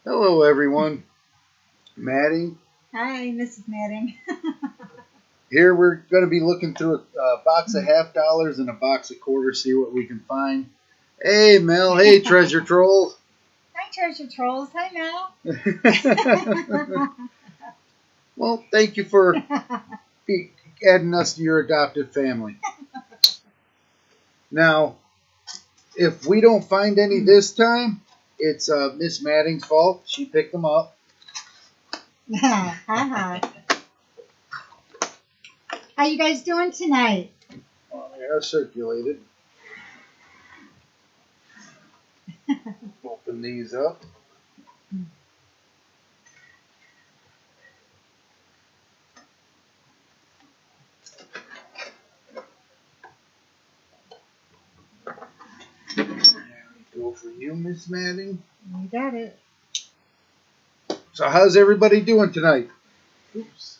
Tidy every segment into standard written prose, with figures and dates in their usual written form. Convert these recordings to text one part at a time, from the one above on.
Hello, everyone. Maddie. Hi, Mrs. Madding. Here we're going to be looking through a box of $half and a box of quarters, see what we can find. Hey, Mel. Hey, Treasure Trolls. Hi, Treasure Trolls. Hi, Mel. Well, thank you for adding us to your adopted family. Now, if we don't find any this time, it's Miss Madding's fault. She picked them up. How you guys doing tonight? Well, they are circulated. Open these up. There we go for you, Miss Madding. You got it. So how's everybody doing tonight? Oops.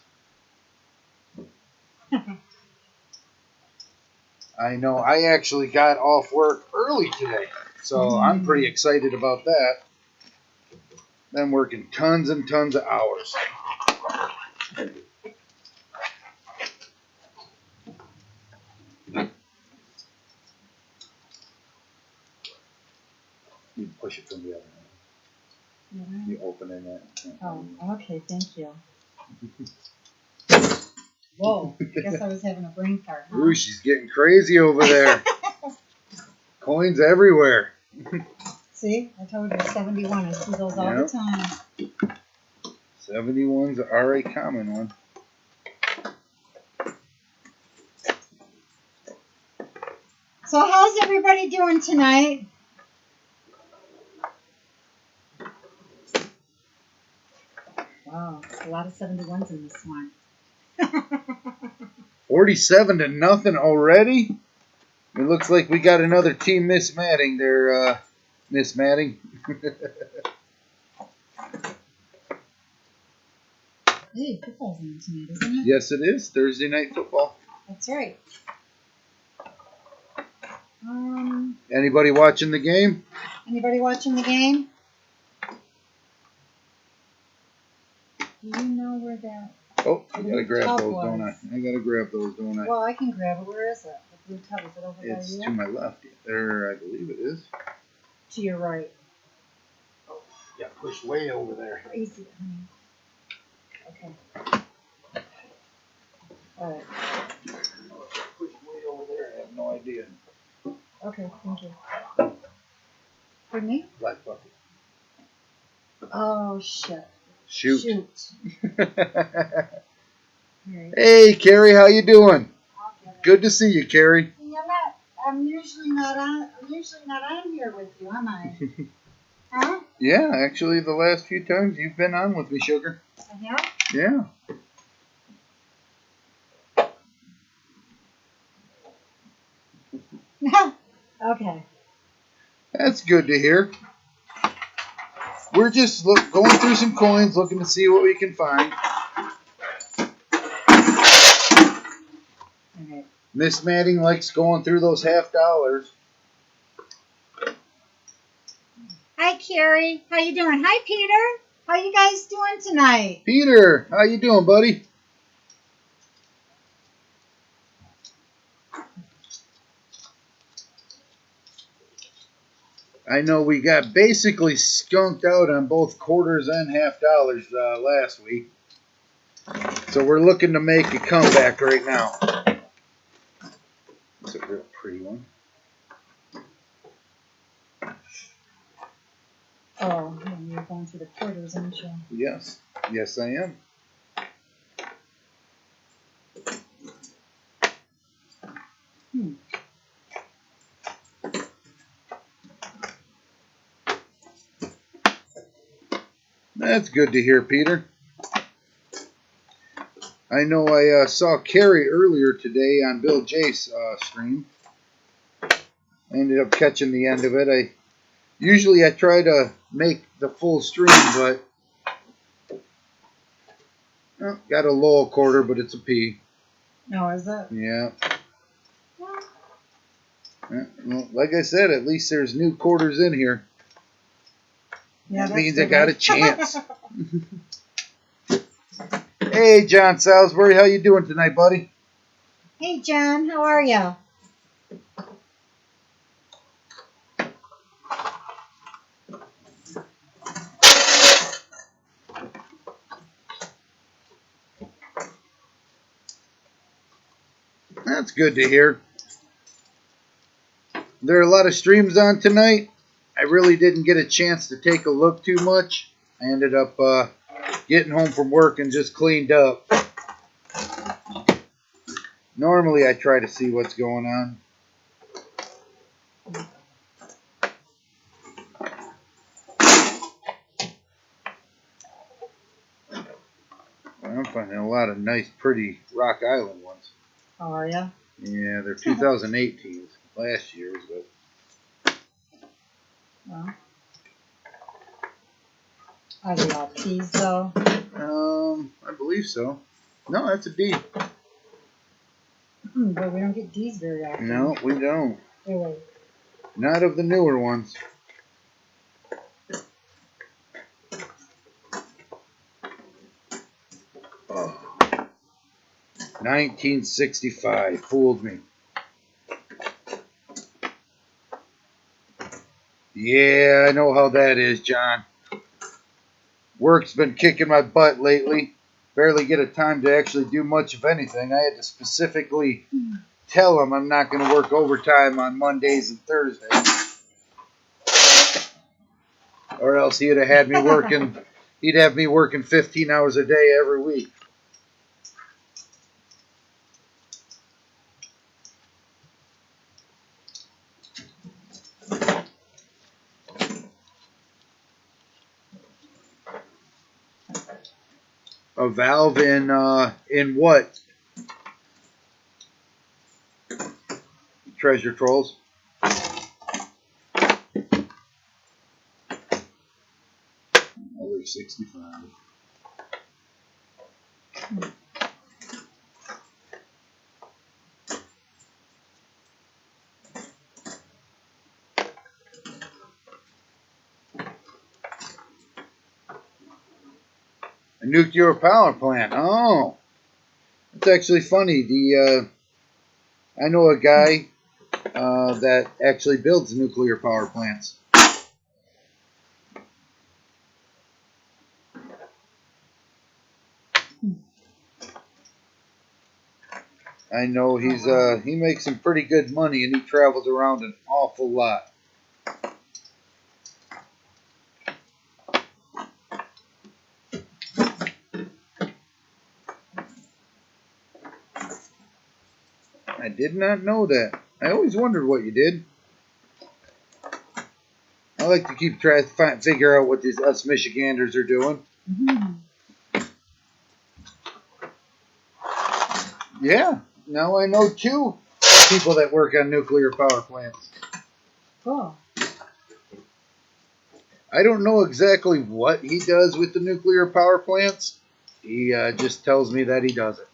I know I actually got off work early today, so I'm pretty excited about that. I'm working tons and tons of hours. You push it from the other end. You open it. Oh, okay. Thank you. Whoa, I guess I was having a brain fart. Huh? Ooh, she's getting crazy over there. Coins everywhere. See, I told you 71. I see those all the time. 71s are a common one. So how's everybody doing tonight? Wow, a lot of 71s in this one. 47-0 already. It looks like we got another team Miss Madding there, Miss Madding. Hey, football's on tonight, isn't it? Yes, it is. Thursday night football. That's right. Anybody watching the game? Anybody watching the game? Do you know where that... Oh, I gotta grab those, was. don't I? I gotta grab those, don't I? Well, I can grab it. Where is it? The blue tub, is it over by you? It's to my left. There, I believe it is. To your right. Oh, yeah, push way over there. Crazy, honey. Okay. All right. Push way over there. I have no idea. Okay, thank you. For me? Black bucket. Oh, shit. Shoot. Right. Hey, Carrie, how you doing? Good to see you, Carrie. I'm usually not on here with you, am I? Huh? Yeah, actually, the last few times you've been on with me, sugar. Yeah? Yeah. Okay. That's good to hear. We're just going through some coins, looking to see what we can find. Okay. Miss Madding likes going through those $half. Hi, Carrie. How you doing? Hi, Peter. How you guys doing tonight? Peter, how you doing, buddy? I know we got basically skunked out on both quarters and $half last week. So we're looking to make a comeback right now. It's a real pretty one. Oh, you're going through the quarters, aren't you? Yes. Yes, I am. That's good to hear, Peter. I know I saw Carrie earlier today on Bill J's stream. I ended up catching the end of it. Usually I try to make the full stream, but got a low quarter, but it's a P. No, is it? Yeah. Well, like I said, at least there's new quarters in here. Yeah, that that's means I good, got right? a chance. Hey, John Salisbury, how you doing tonight, buddy? Hey, John, how are ya? That's good to hear. There are a lot of streams on tonight. I really didn't get a chance to take a look too much. I ended up getting home from work and just cleaned up. Normally I try to see what's going on. I'm finding a lot of nice, pretty Rock Island ones. How are ya? Yeah, they're 2018s. Last year's, but... Well, are they all P's, though? I believe so. No, that's a D. But we don't get D's very often. No, we don't. Really? Not of the newer ones. Oh. 1965. Fooled me. Yeah, I know how that is, John. Work's been kicking my butt lately. Barely get a time to actually do much of anything. I had to specifically tell him I'm not going to work overtime on Mondays and Thursdays. Or else he'd have had me working. He'd have me working 15 hours a day every week. A valve in what? Treasure trolls. Over 65. A nuclear power plant. Oh, it's actually funny. I know a guy that actually builds nuclear power plants. I know he makes some pretty good money and he travels around an awful lot. I did not know that. I always wondered what you did. I like to keep trying to figure out what these us Michiganders are doing. Mm-hmm. Yeah, now I know 2 people that work on nuclear power plants. Cool. I don't know exactly what he does with the nuclear power plants. He just tells me that he does it.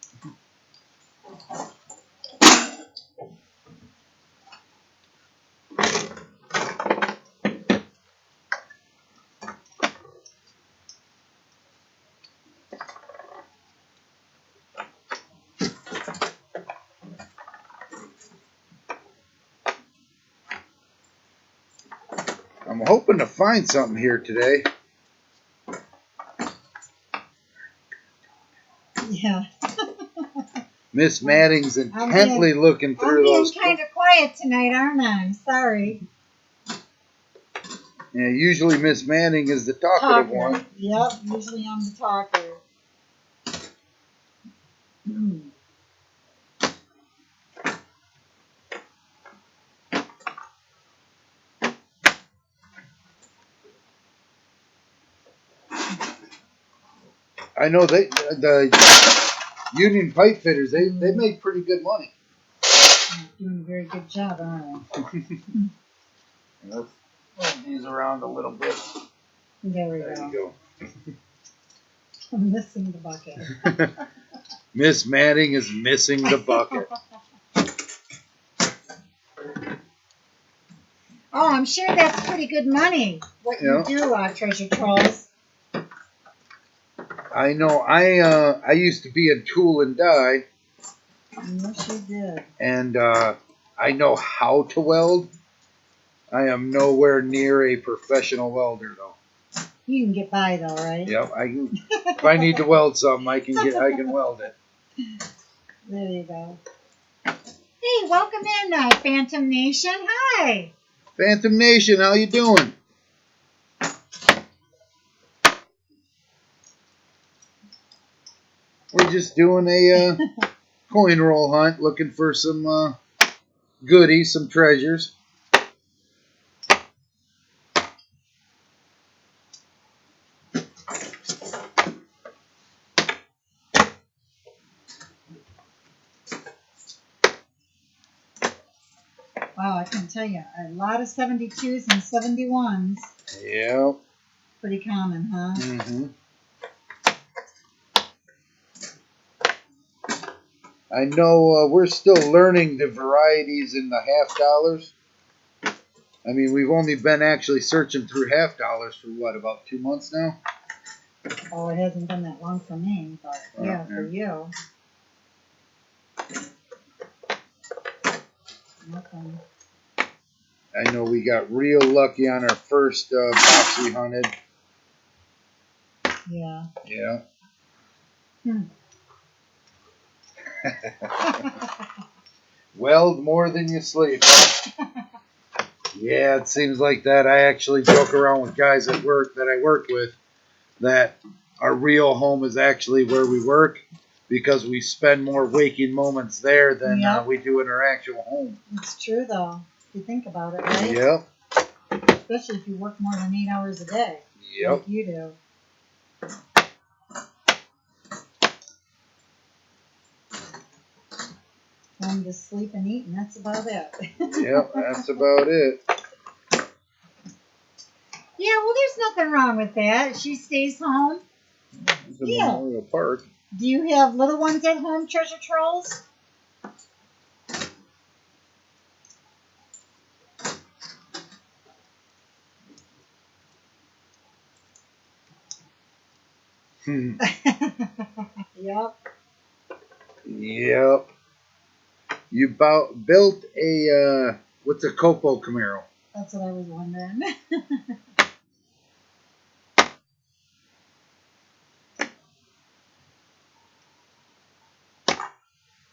I'm hoping to find something here today. Yeah. Miss Madding's intently looking through those. I'm being kind of quiet tonight, aren't I? Sorry. Yeah, usually Miss Manning is the talkative one. Yep, usually I'm the talker. I know the union pipe fitters, they make pretty good money. You're doing a very good job, aren't I? Let's move these around a little bit. There you go. I'm missing the bucket. Miss Manning is missing the bucket. Oh, I'm sure that's pretty good money. What you do, Treasure Trolls. I know. I used to be a tool and die. Yes, you did. And I know how to weld. I am nowhere near a professional welder, though. You can get by, though, right? Yep, I can. If I need to weld something, I can weld it. There you go. Hey, welcome in, Phantom Nation. Hi. Phantom Nation, how you doing? We're just doing a coin roll hunt, looking for some goodies, some treasures. Wow, I can tell you, a lot of 72s and 71s. Yep. Pretty common, huh? Mm-hmm. I know we're still learning the varieties in the $half. I mean, we've only been actually searching through $half for what, about 2 months now? Oh, it hasn't been that long for me, but yeah, for you. Nothing. I know we got real lucky on our first box we hunted. Yeah. Yeah. Weld more than you sleep. Yeah, it seems like that. I actually joke around with guys at work that I work with that our real home is actually where we work because we spend more waking moments there than we do in our actual home. It's true, though, if you think about it, right? Yep. Especially if you work more than 8 hours a day. Yep. Like you do. Home to sleep and eat, and that's about it. Yep, that's about it. Yeah, well, there's nothing wrong with that. She stays home. It's a Memorial Park. Do you have little ones at home, Treasure Trolls? Yep. Yep. You built a, what's a Copo Camaro? That's what I was wondering.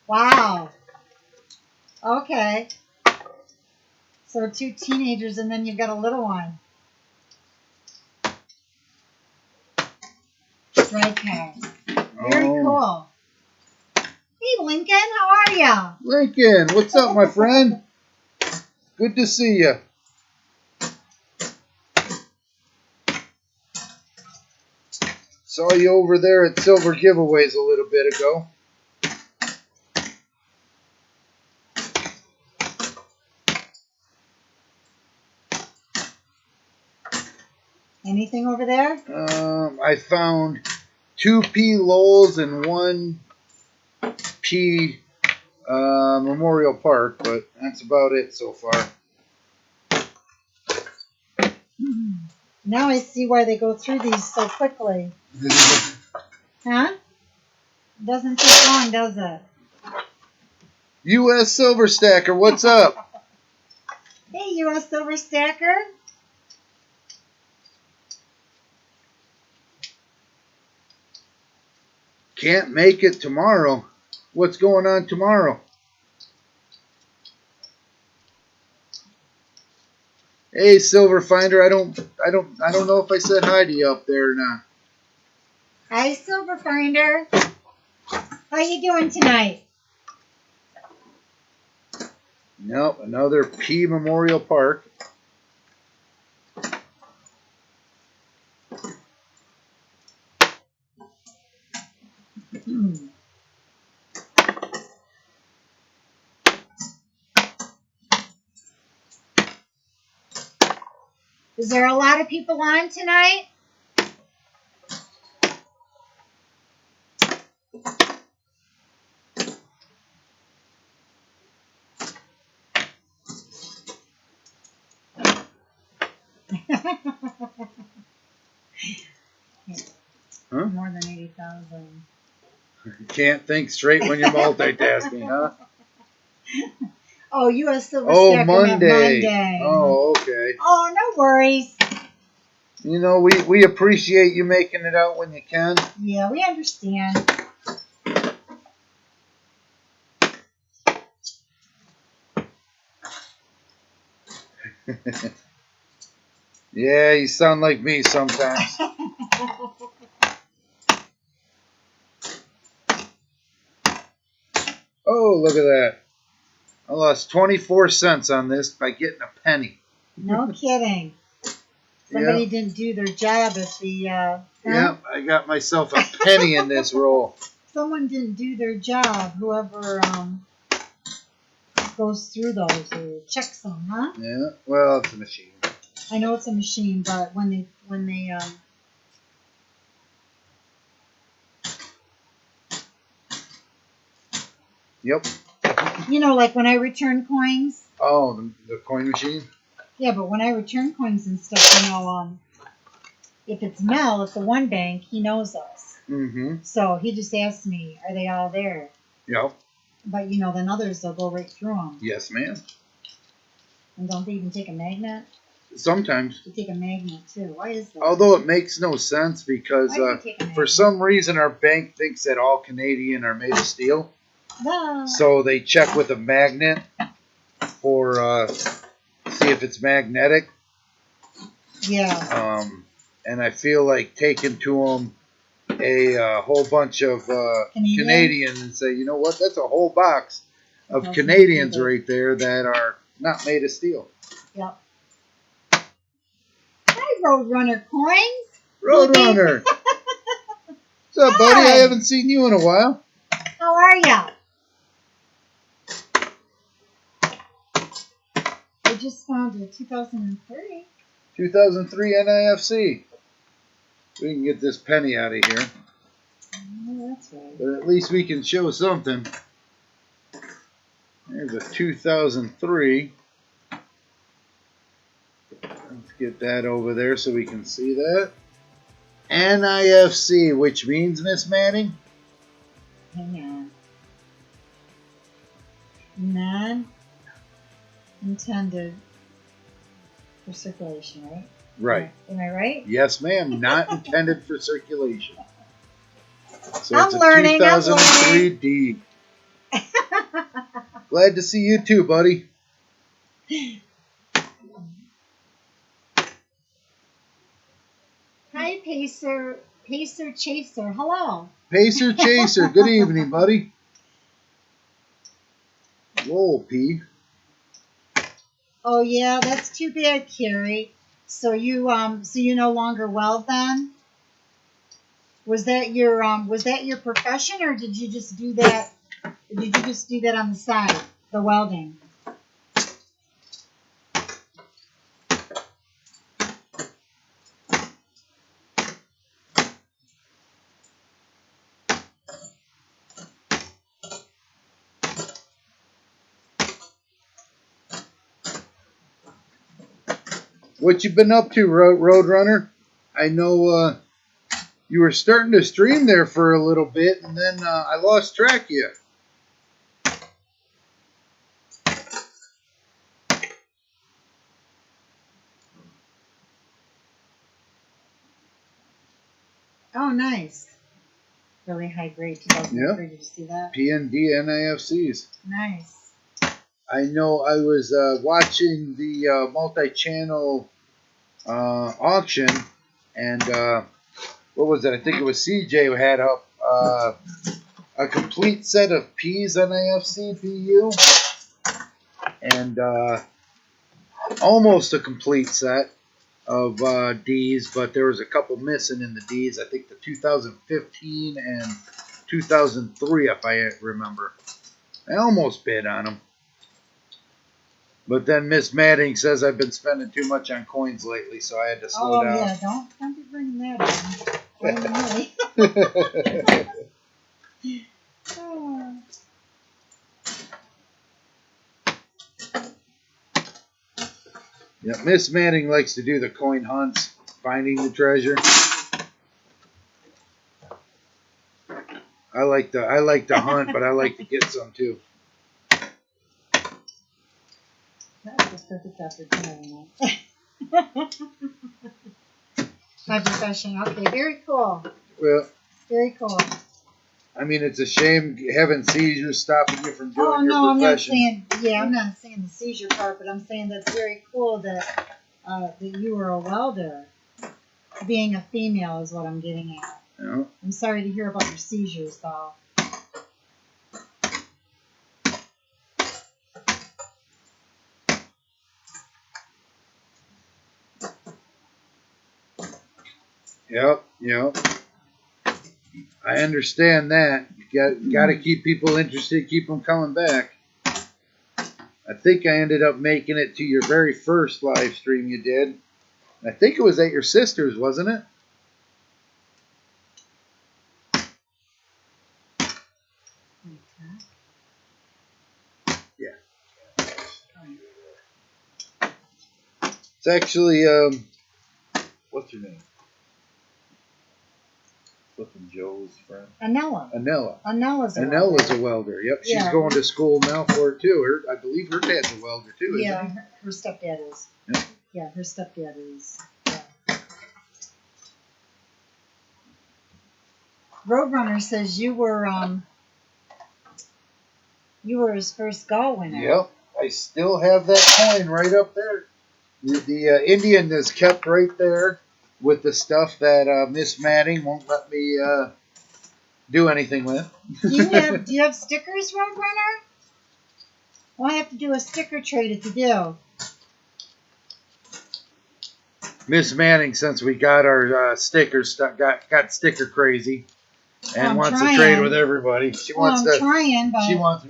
Wow. Okay. So 2 teenagers and then you've got a little one. Strike car. Very cool. Hey, Lincoln, how are ya? Lincoln, what's up, my friend? Good to see you. Saw you over there at Silver Giveaways a little bit ago. Anything over there? I found 2 P Lowells and 1 P Memorial Park, but that's about it so far. Now I see why they go through these so quickly. Huh? Doesn't take long, does it? U.S. Silver Stacker, what's up? Hey, U.S. Silver Stacker. Can't make it tomorrow. What's going on tomorrow? Hey, Silver Finder, I don't know if I said hi to you up there or not. Hi, Silver Finder. How you doing tonight? Nope, another P Memorial Park. Is there a lot of people on tonight? Huh? More than 80,000. You can't think straight when you're multitasking, huh? Oh, U.S. Silver Oh, Stacker Monday. Oh, okay. Oh, no worries. You know, we appreciate you making it out when you can. Yeah, we understand. Yeah, you sound like me sometimes. Oh, look at that. I lost 24 cents on this by getting a penny. No kidding. Somebody didn't do their job at the... Yeah, I got myself a penny in this roll. Someone didn't do their job, whoever goes through those or checks them, huh? Yeah, well, it's a machine. I know it's a machine, but when they Yep. you know, like when I return coins. Oh, the coin machine? Yeah, but when I return coins and stuff, you know, if it's Mel at the one bank, he knows us. Mm-hmm. So he just asks me, are they all there? Yep. But, you know, then others, they'll go right through them. Yes, ma'am. And don't they even take a magnet? Sometimes. They take a magnet, too. Why is that? Although it makes no sense because Why do they take a magnet? for some reason our bank thinks that all Canadian are made of steel. Ah. So they check with a magnet for see if it's magnetic. Yeah. And I feel like taking to them a whole bunch of Canadians and say, you know what, that's a whole box of Canadians right there that are not made of steel. Yep. Hi, Roadrunner Coins. Roadrunner. What's up, buddy? I haven't seen you in a while. How are ya? I just found a 2003. 2003 NIFC. We can get this penny out of here. Oh, that's right. But at least we can show something. There's a 2003. Let's get that over there so we can see that. NIFC, which means, Miss Manning? Hang on. Non-intended for circulation, right? Right. Am I right? Yes, ma'am. Not intended for circulation. So I'm it's a learning, 2003 D. Glad to see you too, buddy. Hi, Pacer Chaser. Hello. Pacer Chaser. Good evening, buddy. Whoa, P. Oh yeah, that's too bad, Carrie. So you no longer weld then? Was that your profession, or did you just do that? Did you just do that on the side, the welding? What you been up to, Roadrunner? I know you were starting to stream there for a little bit, and then I lost track of you. Oh, nice. Really high grade 2003. Did you see that? PND NIFCs. Nice. I know I was watching the multi-channel auction, and what was it? I think it was CJ who had up a complete set of P's NIFC PU, and almost a complete set of D's, but there was a couple missing in the D's. I think the 2015 and 2003, if I remember. I almost bid on them. But then Miss Manning says I've been spending too much on coins lately, so I had to slow down. Oh, yeah, don't be bringing that in. Oh. Yeah, Miss Manning likes to do the coin hunts, finding the treasure. I like to hunt, but I like to get some too. That's the perfect opportunity. My profession. Okay, very cool. Well, Very cool. I mean, it's a shame having seizures stopping you from doing no, your profession. I'm not saying the seizure part, but I'm saying that's very cool that that you were a welder. Being a female is what I'm getting at. Yeah. I'm sorry to hear about your seizures, though. Yep. I understand that. You got to keep people interested, keep them coming back. I think I ended up making it to your very first live stream you did. I think it was at your sister's, wasn't it? Yeah. It's actually, what's her name? Flippin' Joe's friend. Anella. Anella's a welder. Yep, she's going to school now for it too. I believe her dad's a welder too, isn't he? Her stepdad is. Yep. Yeah, her stepdad is. Yeah. Roadrunner says you were his first go winner. Yep, I still have that coin right up there. The Indian is kept right there with the stuff that Miss Manning won't let me do anything with. Do you have stickers, Roadrunner? Well, I have to do a sticker trade if you do. Miss Manning, since we got our stickers, got sticker crazy and wants to trade with everybody. She wants me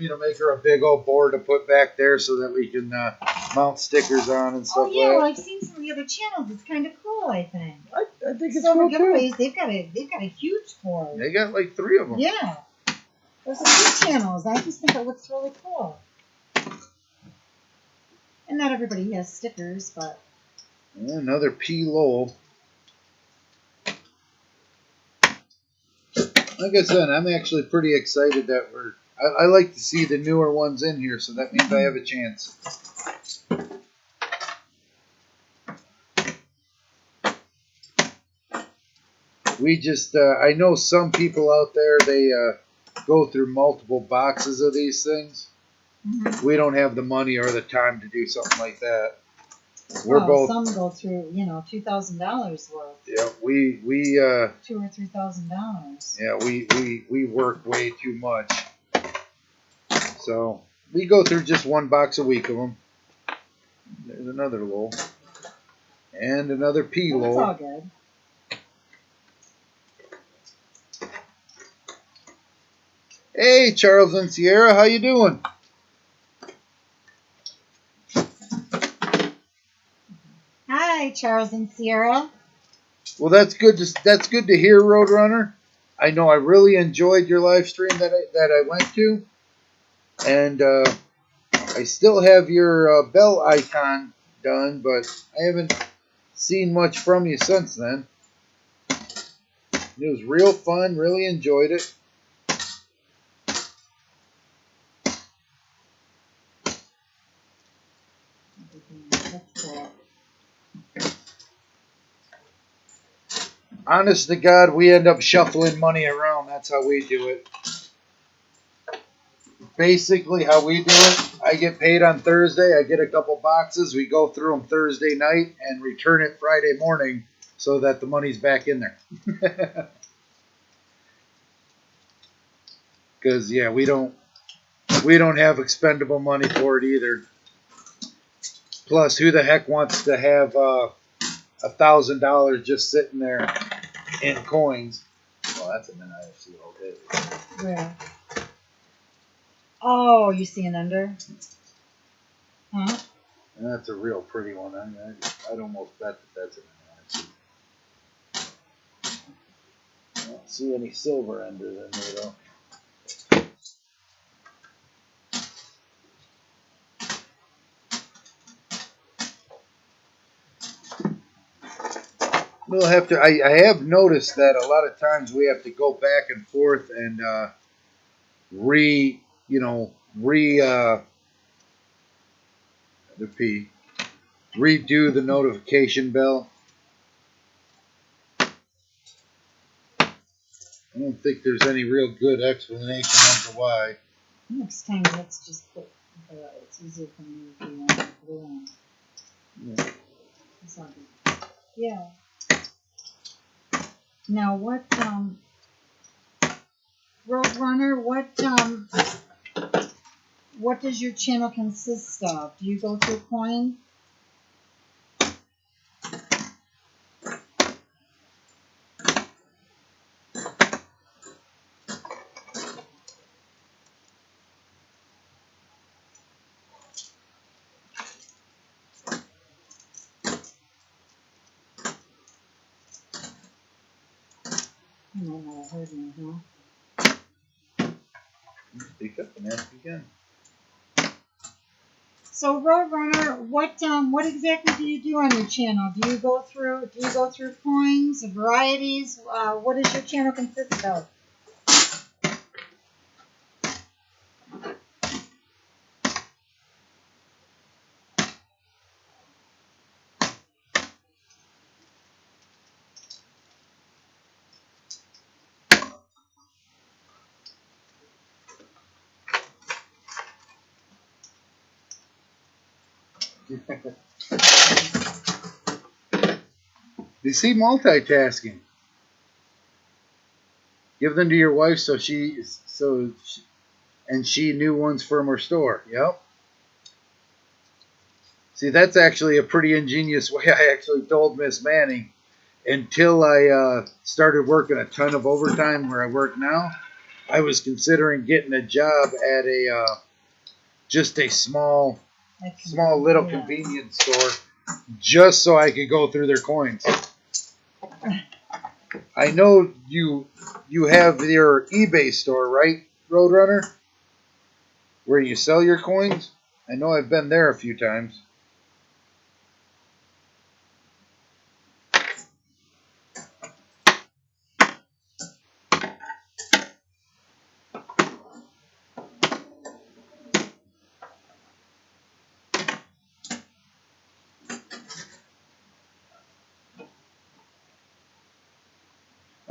to make her a big old board to put back there so that we can mount stickers on and stuff. Well, I've seen some of the other channels. It's kind of cool, I think. I think it's Silver cool Giveaways, too. they've got a huge board. They got like 3 of them. Yeah, there's a few channels. I just think it looks really cool. And not everybody has stickers, but Another P. Lowell. Like I said, I'm actually pretty excited that I like to see the newer ones in here, so that means I have a chance. We just, I know some people out there, they go through multiple boxes of these things. Mm-hmm. We don't have the money or the time to do something like that. Some go through, $2,000 worth. Yeah, we $2,000 or $3,000. Yeah, we work way too much. So we go through just 1 box a week of them. There's another Lowell. And another P. Lowell. That's all good. Hey, Charles and Sierra, how you doing? Hi, Charles and Sierra. Well, that's good to hear, Roadrunner. I know I really enjoyed your live stream that I went to, and I still have your bell icon done, but I haven't seen much from you since then. It was real fun. Really enjoyed it. Honest to God, we end up shuffling money around. That's how we do it. Basically, how we do it, I get paid on Thursday. I get a couple boxes. We go through them Thursday night and return it Friday morning so that the money's back in there. Because, yeah, we don't have expendable money for it either. Plus, who the heck wants to have $1,000 just sitting there in coins? Well, that's an IFC all day. Where? Oh, you see an under? Huh? And that's a real pretty one. I mean, I'd almost bet that's an IFC. I don't see any silver enders in there, though. We'll have to. I have noticed that a lot of times we have to go back and forth and re you know re the P redo the notification bell. I don't think there's any real good explanation as to why. Next time, let's just put. It's easier for me if you want to put it on. Yeah. It's not good. Yeah. Now what? Roadrunner, what does your channel consist of? Do you go through coin? No, I heard me, huh? Speak up and ask again. So Roadrunner, what exactly do you do on your channel? Do you go through coins, varieties? What does your channel consist of? You see, multitasking. Give them to your wife and she new ones from her store. Yep. See, that's actually a pretty ingenious way. I actually told Miss Manning until I started working a ton of overtime where I work now. I was considering getting a job at a just a small little convenience store just so I could go through their coins. I know you have your eBay store, right, Roadrunner? Where you sell your coins? I know I've been there a few times.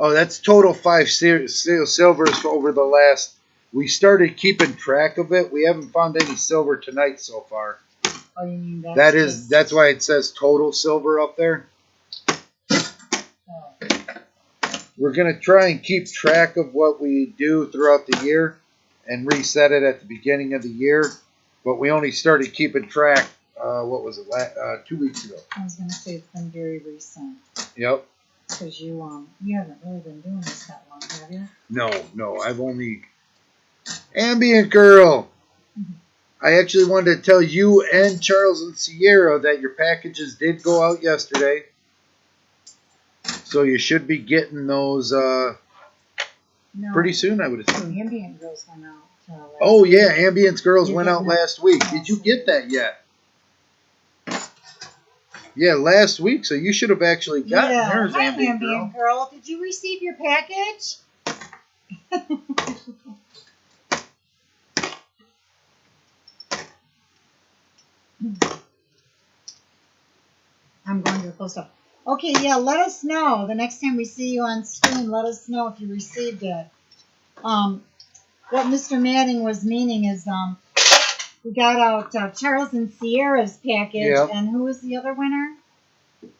Oh, that's total 5 silvers over the last. We started keeping track of it. We haven't found any silver tonight so far. Oh, you mean that's why it says total silver up there. Oh. We're gonna try and keep track of what we do throughout the year and reset it at the beginning of the year. But we only started keeping track. What was it? 2 weeks ago. I was gonna say it's been very recent. Yep. Because you haven't really been doing this that long, have you? No. I've only Ambient Girl. Mm-hmm. I actually wanted to tell you and Charles and Sierra that your packages did go out yesterday. So you should be getting those pretty soon, I would assume. Ambient Girls went out last week. Ambient Girls went out last week. Did you get that yet? Yeah, last week, so you should have actually gotten yours, Ambient Girl. Did you receive your package? I'm going to the post office. Okay, yeah, let us know. The next time we see you on stream, let us know if you received it. What Mr. Manning was meaning is we got out Charles and Sierra's package, and who was the other winner?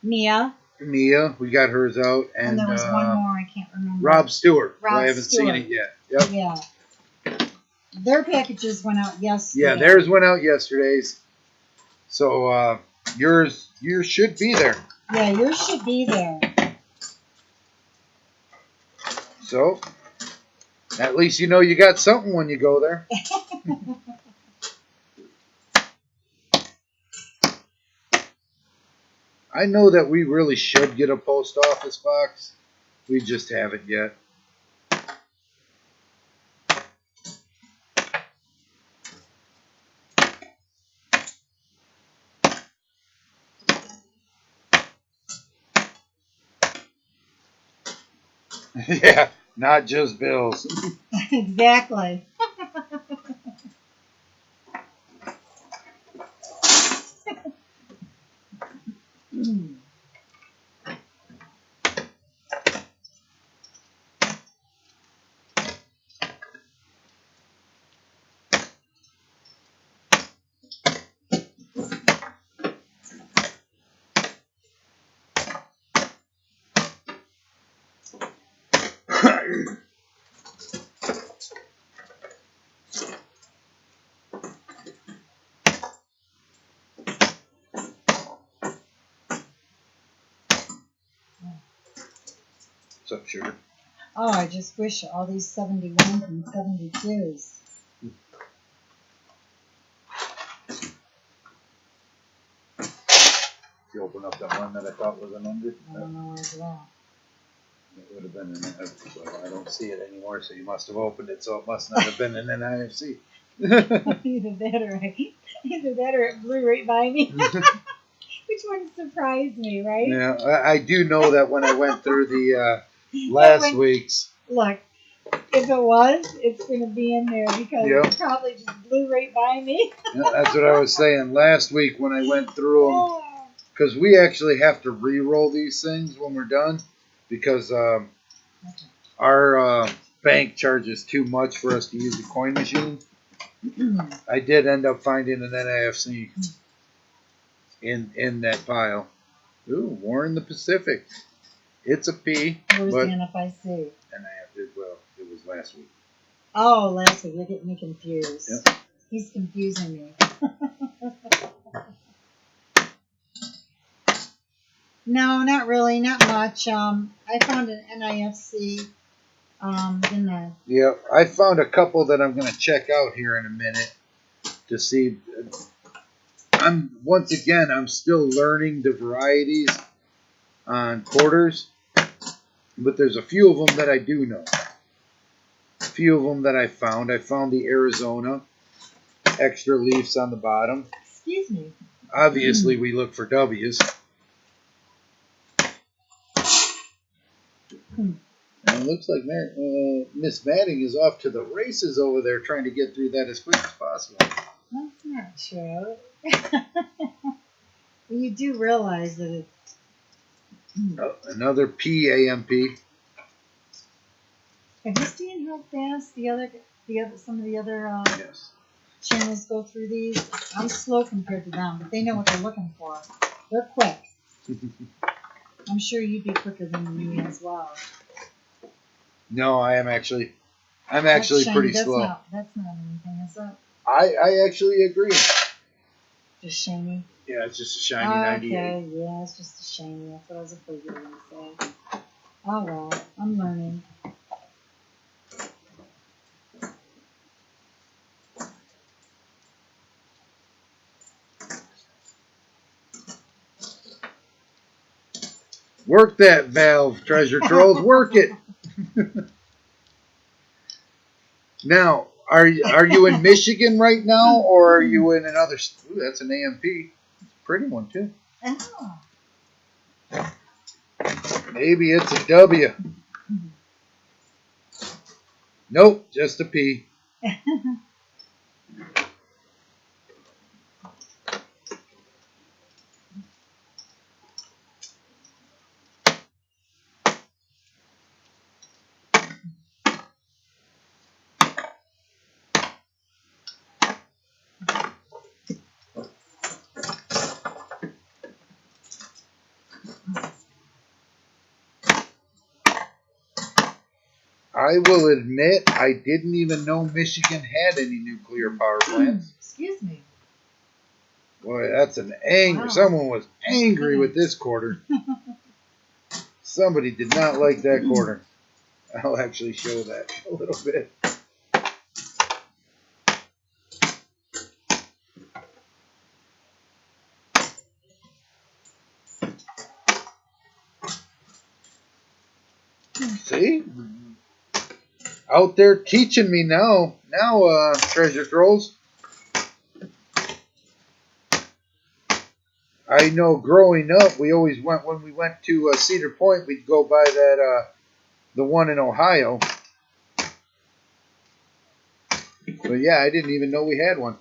Mia, we got hers out. And there was one more, I can't remember. Rob Stewart. I haven't seen it yet. Yep. Yeah. Their packages went out yesterday. Yeah, theirs went out yesterday's. So yours should be there. Yeah, yours should be there. So at least you know you got something when you go there. I know that we really should get a post office box. We just haven't yet. Yeah, not just bills. Exactly. What's up, sugar? Oh, I just wish all these 71s and 72s. You open up that one that I thought was an under? I don't know as well. It would have been an well, I don't see it anymore, so you must have opened it, so it must not have been in an IFC. Either that or it blew right by me. Which one surprised me, right? Yeah, I do know that when I went through the last week's. Look, if it was, it's going to be in there because it probably just blew right by me. Yeah, that's what I was saying last week when I went through them. Because we actually have to re-roll these things when we're done. Because our bank charges too much for us to use the coin machine. I did end up finding an NIFC in that pile. Ooh, War in the Pacific. It's a P. Where's but the NFIC? NIF, well, it was last week. Oh, last week. You're getting me confused. Yep. He's confusing me. No, not really. Not much. I found an NIFC in the... Yeah, I found a couple that I'm going to check out here in a minute to see. Once again, I'm still learning the varieties on quarters, but there's a few of them that I do know. A few of them that I found. I found the Arizona, extra leaves on the bottom. Excuse me. Obviously, we look for W's. And it looks like Miss Manning is off to the races over there trying to get through that as quick as possible. That's not true. You do realize that it's... Another PAMP. Have you seen how fast some of the other Yes. channels go through these? I'm slow compared to them, but they know what they're looking for. They're quick. I'm sure you'd be quicker than me as well. No, I'm actually pretty slow. That's not anything, is it? I actually agree. Just shiny. Yeah, it's just a shiny 98. Okay, yeah, it's just a shiny. That's what I was afraid you were going to say. Oh well, I'm learning. Work that valve, treasure trolls. Work it. Now, are you in Michigan right now, or are you in another? Ooh, that's an AMP. Pretty one too. Oh. Maybe it's a W. Nope, just a P. I will admit I didn't even know Michigan had any nuclear power plants. Excuse me. Boy, that's an anger. Wow. Someone was angry with this quarter. Somebody did not like that quarter. I'll actually show that a little bit. See? Out there teaching me now, treasure trolls. I know growing up, we always went, when we went to Cedar Point, we'd go by that the one in Ohio. But yeah, I didn't even know we had one.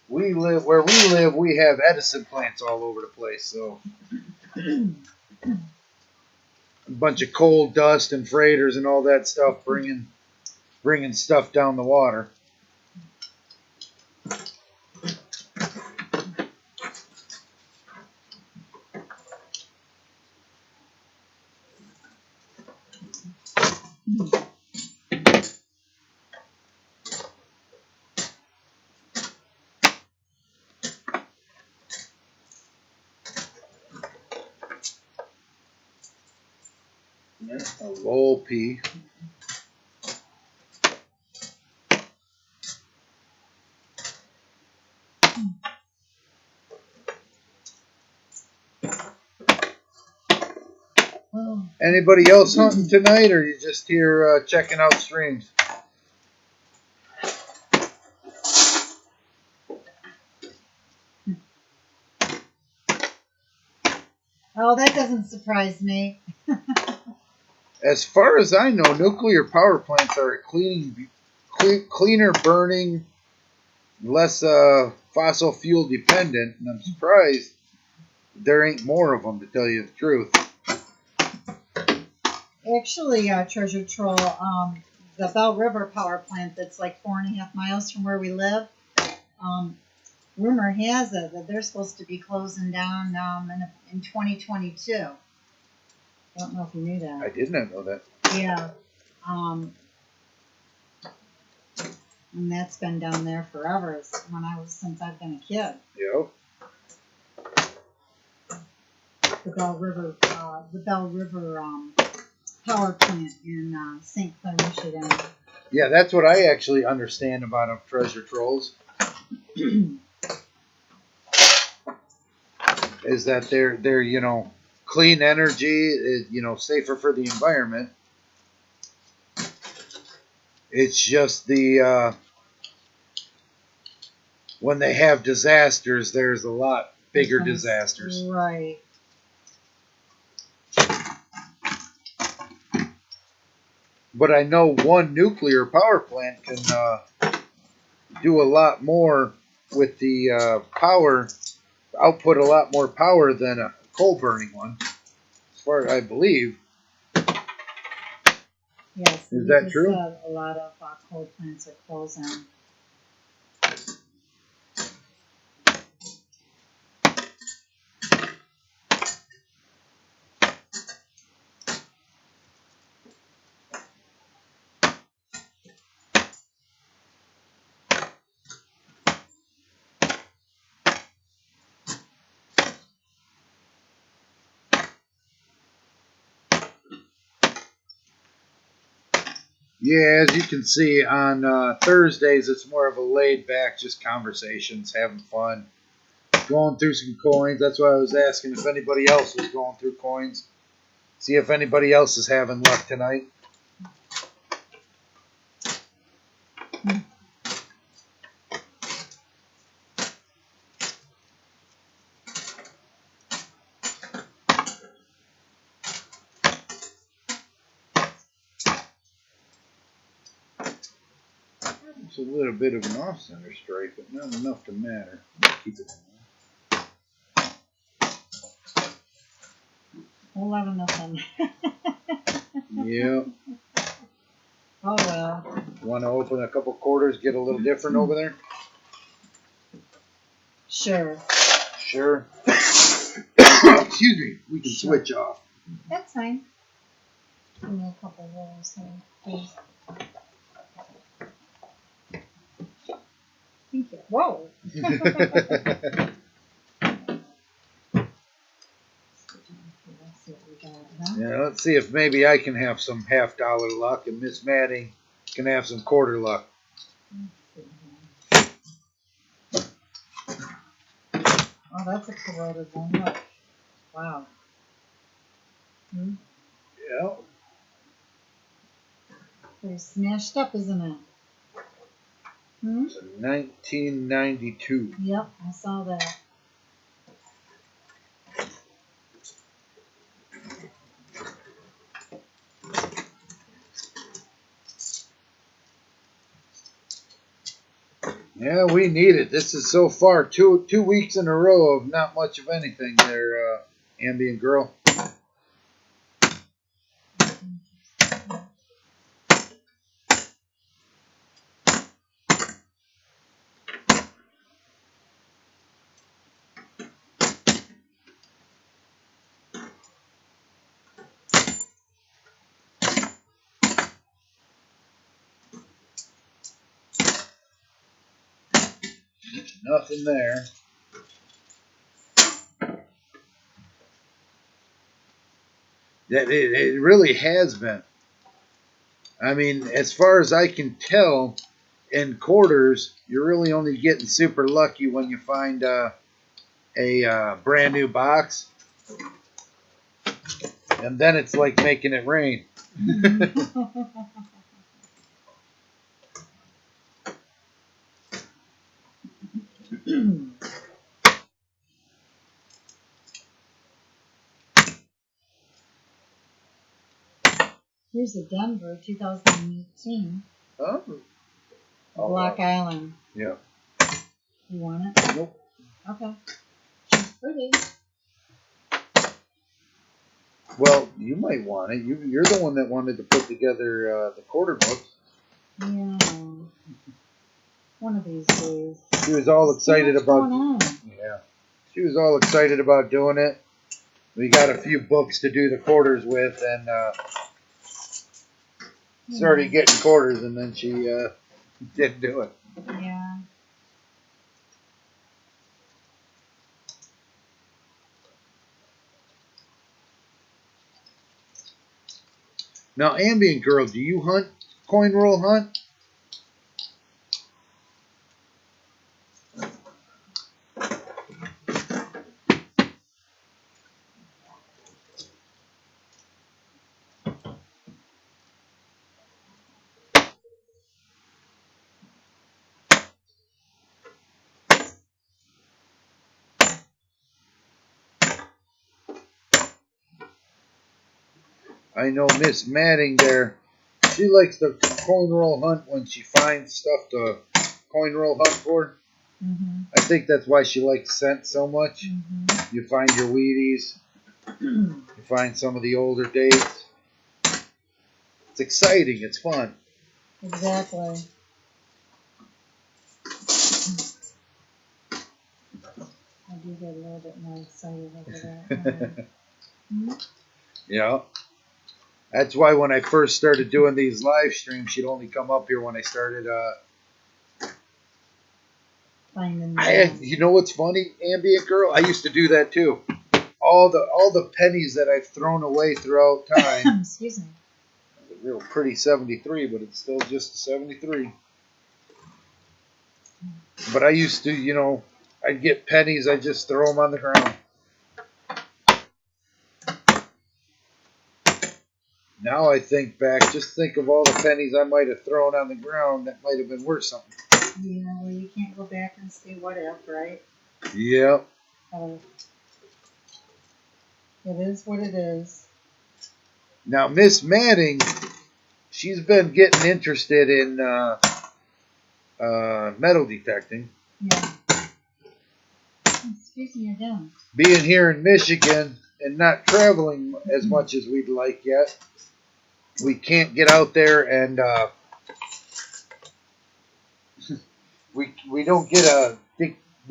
Where we live, we have Edison plants all over the place. So a bunch of coal dust and freighters and all that stuff bringing stuff down the water. A lol pea. Anybody else hunting tonight, or you just here checking out streams? Oh, that doesn't surprise me. As far as I know, nuclear power plants are cleaner burning, less fossil fuel dependent, and I'm surprised there ain't more of them, to tell you the truth. Actually, Treasure Troll, the Bell River power plant that's like 4.5 miles from where we live, rumor has it that they're supposed to be closing down in 2022. I don't know if you knew that. I did not know that. Yeah. And that's been down there forever, since I've been a kid. Yep. The Bell River power plant in St. Clair, Michigan. Yeah, that's what I actually understand about them, Treasure Trolls. Is that they're clean energy, safer for the environment. It's just the when they have disasters, there's a lot bigger disasters. Right. But I know one nuclear power plant can do a lot more with the output a lot more power than a coal burning one, as far as I believe. Yes. Is that true? A lot of coal plants are closing. Yeah, as you can see, on Thursdays, it's more of a laid-back, just conversations, having fun, going through some coins. That's why I was asking if anybody else was going through coins. See if anybody else is having luck tonight. It's a little bit of an off-center strike, but not enough to matter. Keep it in there. 11-0. Yep. Oh well. Want to open a couple quarters, get a little different over there? Sure. Sure. Excuse me. We can switch off. That's fine. Give me a couple rolls here, please. Thank you. Whoa. Yeah, let's see if maybe I can have some half-dollar luck and Miss Maddie can have some quarter luck. Oh, that's a corroded one. Look. Wow. Yeah. Pretty smashed up, isn't it? It's a 1992. Yep, I saw that. Yeah, we need it. This is so far 2 weeks in a row of not much of anything there, ambient girl. Nothing there. It really has been. I mean, as far as I can tell, in quarters, you're really only getting super lucky when you find a brand new box, and then it's like making it rain. Here's a Denver 2018 Oh, Block Island. yeah. You want it? Nope. Okay. She's pretty. Well, you might want it. You're the one that wanted to put together the quarter books. Yeah. One of these days. She was all excited about. Going on? Yeah. She was all excited about doing it. We got a few books to do the quarters with, and started getting quarters, and then she didn't do it. Yeah. Now, ambient girl, do you hunt? Coin roll hunt? I know Miss Manning there. She likes to coin roll hunt when she finds stuff to coin roll hunt for. Mm-hmm. I think that's why she likes scent so much. Mm-hmm. You find your Wheaties. You find some of the older dates. It's exciting. It's fun. Exactly. I do get a little bit more excited over that. Mm-hmm. Yeah. That's why when I first started doing these live streams, she'd only come up here when I started. You know what's funny, ambient girl? I used to do that too. All the pennies that I've thrown away throughout time. Excuse me. A real pretty 73, but it's still just a 73. But I used to, I'd get pennies, I'd just throw them on the ground. Now I think back, just think of all the pennies I might have thrown on the ground that might have been worth something. Yeah, well, you can't go back and say what if, right? Yep. It is what it is. Now, Miss Manning, she's been getting interested in metal detecting. Yeah. Excuse me again. Being here in Michigan and not traveling as much as we'd like yet, we can't get out there and we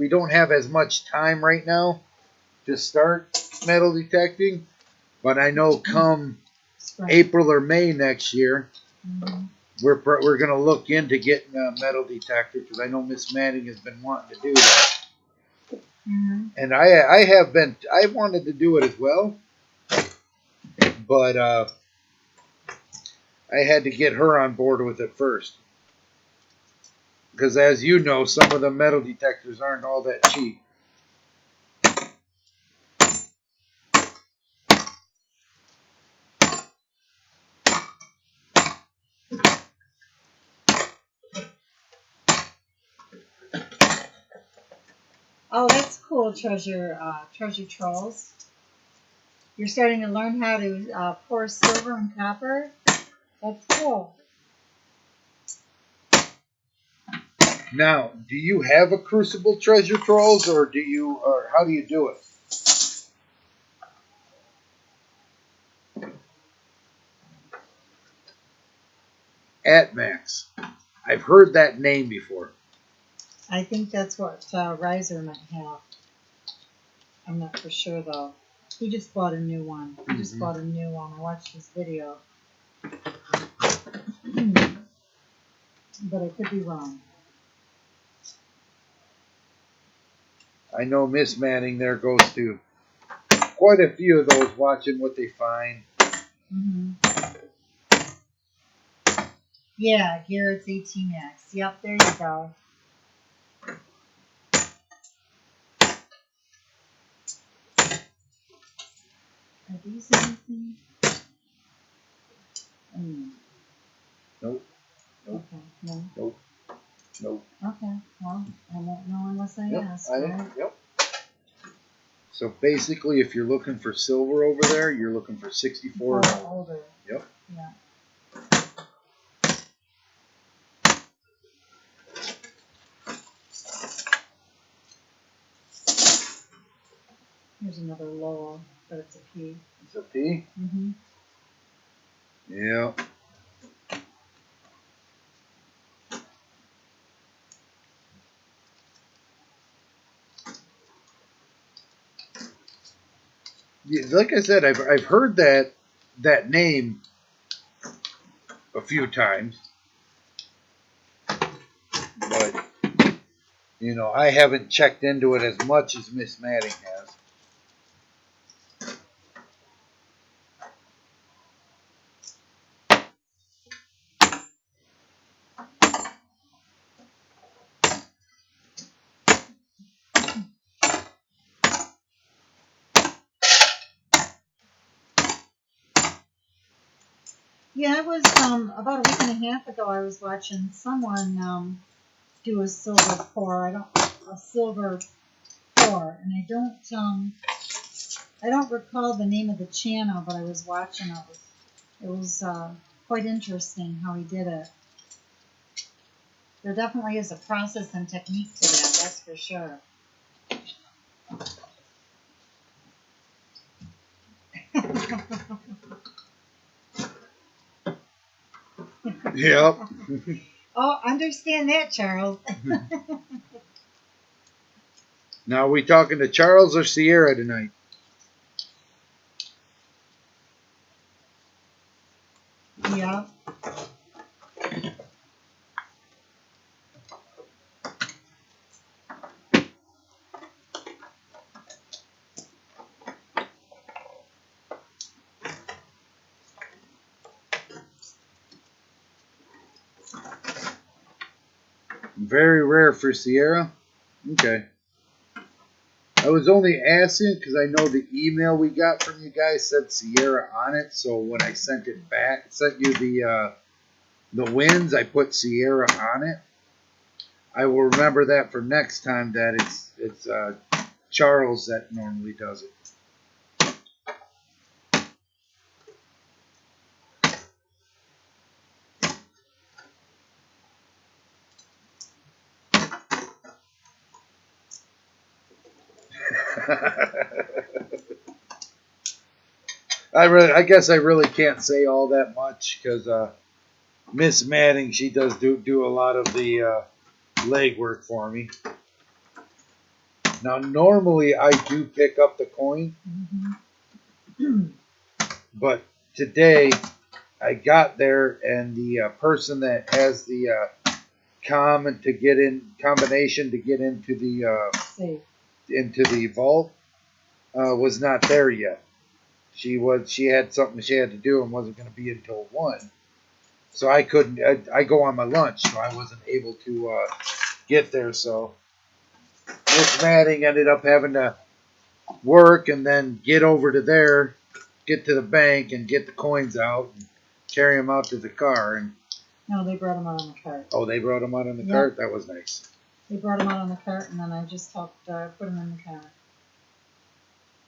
don't have as much time right now to start metal detecting. But I know come April or May next year, we're going to look into getting a metal detector because I know Miss Manning has been wanting to do that. Mm-hmm. And I wanted to do it as well, but I had to get her on board with it first. Because as you know, some of the metal detectors aren't all that cheap. Oh, that's cool, treasure trolls. You're starting to learn how to pour silver and copper. That's cool. Now, do you have a Crucible Treasure Trolls, or how do you do it? Atmax. I've heard that name before. I think that's what Riser might have. I'm not for sure though. He just bought a new one. He just bought a new one. I watched his video. But I could be wrong. I know Miss Manning there goes to quite a few of those watching what they find. Yeah, Garrett's 18X. Yep, there you go. Are these anything? Nope. Okay, no. Nope. Nope. Okay, well, I won't know unless I ask, right? Yep. So basically, if you're looking for silver over there, you're looking for 64 or older. Yep. Yeah. Here's another Lowell, but it's a P. It's a P? Mm-hmm. Yeah. Like I said, I've heard that name a few times, but I haven't checked into it as much as Miss Madding has. Yeah, it was about a week and a half ago. I was watching someone do a silver pour. A silver pour, and I don't recall the name of the channel, but I was watching it. It was quite interesting how he did it. There definitely is a process and technique to that. That's for sure. Yep. Oh, understand that, Charles. Now, are we talking to Charles or Sierra tonight? Yeah. Very rare for Sierra. Okay. I was only asking because I know the email we got from you guys said Sierra on it. So when I sent you the wins, I put Sierra on it. I will remember that for next time that it's Charles that normally does it. I guess I really can't say all that much because Miss Manning, she does do a lot of the legwork for me. Now normally I do pick up the coin, but today I got there and the person that has the combination to get into the vault was not there yet. She had something she had to do and wasn't going to be until 1. So I couldn't. I go on my lunch, so I wasn't able to get there. So Miss Manning ended up having to work and then get over to there, get to the bank and get the coins out and carry them out to the car. And No, they brought them out on the cart. oh, they brought them out on the cart. That was nice. They brought them out on the cart, and then I just helped put them in the car.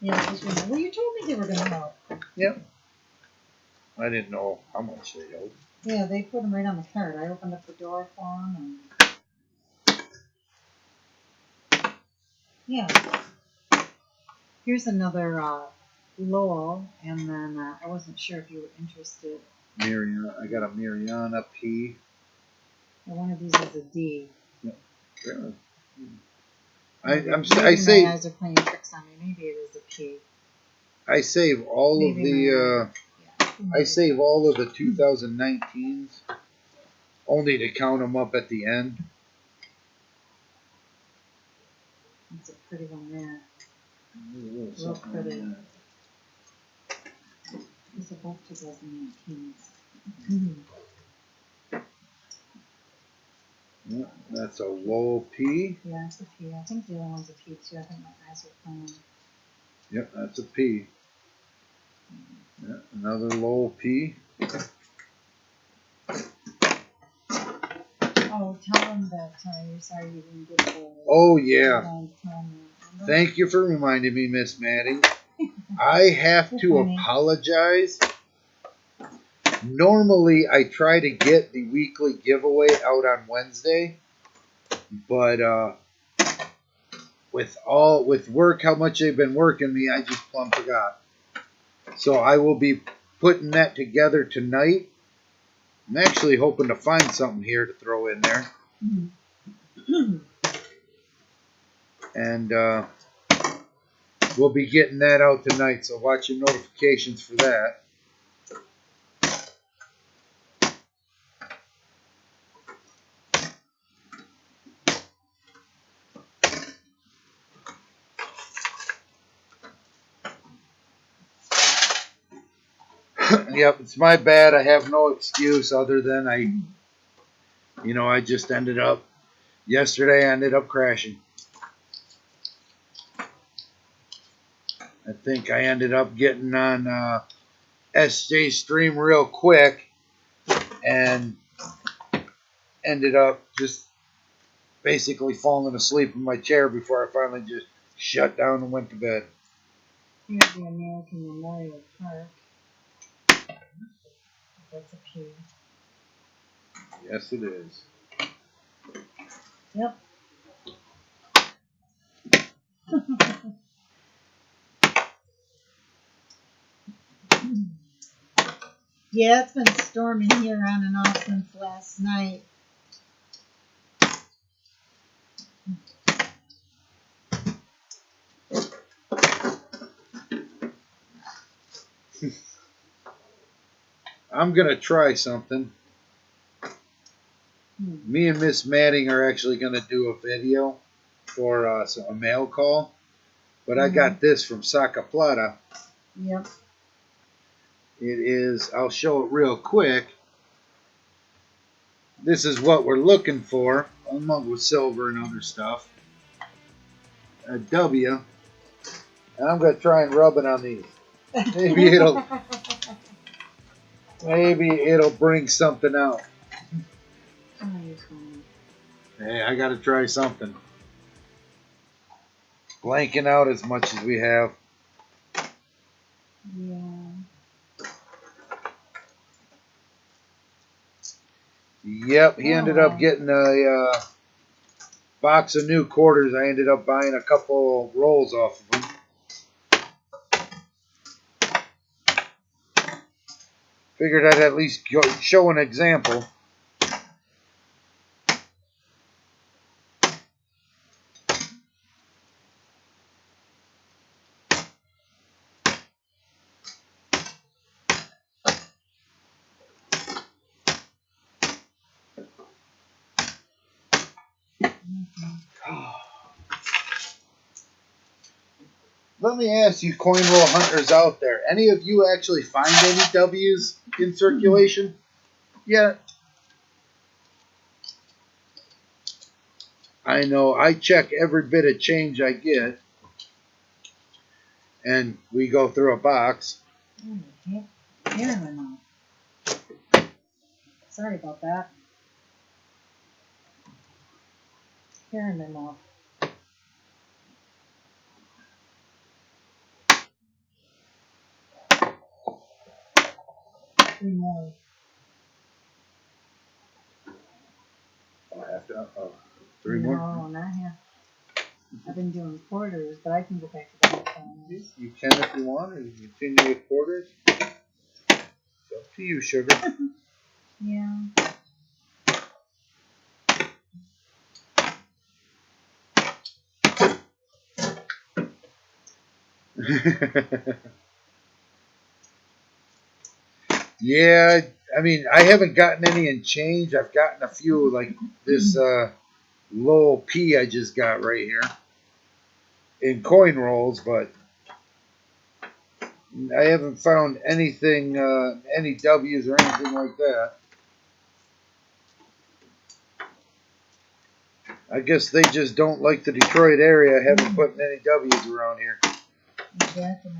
Yeah, it was really. Well, you told me they were going to help. Yep. I didn't know how much they held. Yeah, they put them right on the cart. I opened up the door for them, Yeah. Here's another Lowell, and then I wasn't sure if you were interested. Mariana, I got a Mariana P. Well, one of these is a D. Yeah. Really? Maybe I my save eyes are playing tricks on me. Maybe it is a P. I save all Maybe of the I save all of the 2019s only to count them up at the end. That's a pretty one there. Real pretty. These are both 2019s. Yeah, that's a low P. Yeah, it's a P. I think the other one's a P too. I think my eyes are playing. Yep, that's a P. Yeah, another low P. Oh, tell them that you're sorry you didn't get the. Oh yeah. Thank you for reminding me, Miss Maddie. I have to apologize. Normally, I try to get the weekly giveaway out on Wednesday, but with work, how much they've been working me, I just plumb forgot. So I will be putting that together tonight. I'm actually hoping to find something here to throw in there. And we'll be getting that out tonight, so watch your notifications for that. Yep, it's my bad. I have no excuse other than I just ended up, yesterday I ended up crashing. I think I ended up getting on SJ stream real quick and ended up just basically falling asleep in my chair before I finally just shut down and went to bed. Here's the American Memorial Park. That's a P. Yes, it is. Yep. Yeah, it's been storming here on and off since last night. I'm going to try something. Me and Miss Madding are actually going to do a video for a mail call. But I got this from Saca Plata. Yep. It is, I'll show it real quick. This is what we're looking for, along with silver and other stuff. A W. And I'm going to try and rub it on these. Maybe it'll bring something out. Hey, I got to try something. Blanking out as much as we have. Yeah. Yep, he ended up getting a box of new quarters. I ended up buying a couple rolls off of them. Figured I'd at least show an example. Let me ask you, coin roll hunters out there, any of you actually find any W's in circulation yet? I know I check every bit of change I get, and we go through a box. Sorry about that. Hair in my mouth. Three more. I have to, three more? No, not half. I've been doing quarters, but I can go back to that phone. You can if you want, or you can continue with quarters. It's up to you, sugar. Yeah. Yeah, I mean, I haven't gotten any in change. I've gotten a few, like this Lowell P I just got right here in coin rolls, but I haven't found anything, any W's or anything like that. I guess they just don't like the Detroit area. Haven't put any W's around here. Exactly.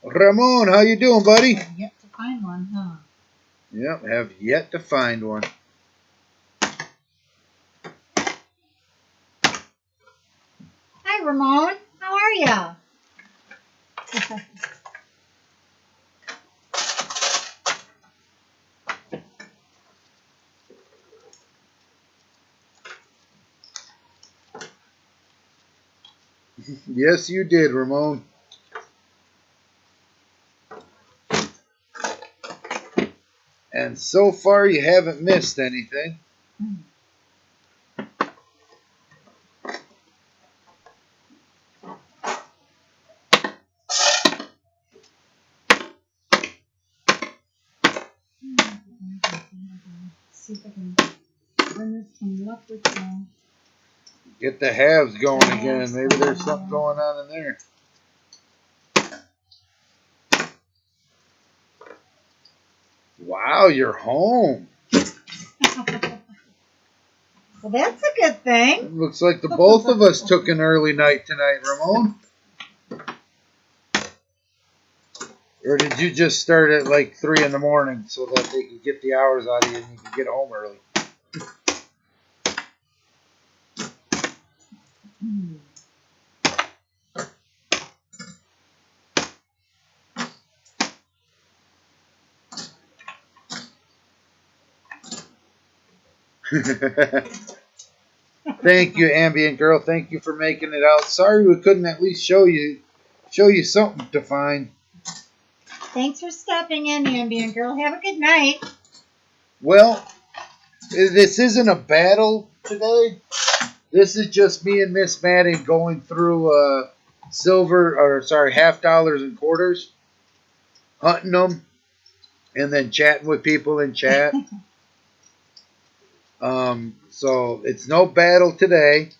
Ramon, how you doing, buddy? I've yet to find one, huh? Yep, have yet to find one. Hi, Ramon. How are ya? Yes, you did, Ramon. And so far, you haven't missed anything. See if I can run this from left with down. Get the halves going again. Maybe there's something going on in there. Wow, you're home. Well, that's a good thing. It looks like the both of us took an early night tonight, Ramon. Or did you just start at like 3 in the morning so that they could get the hours out of you and you could get home early? Thank you, Ambient Girl. Thank you for making it out. Sorry we couldn't at least show you something to find. Thanks for stopping in, Ambient Girl. Have a good night. Well, this isn't a battle today. This is just me and Miss Maddie going through half dollars and quarters, hunting them, and then chatting with people in chat. So it's no battle today.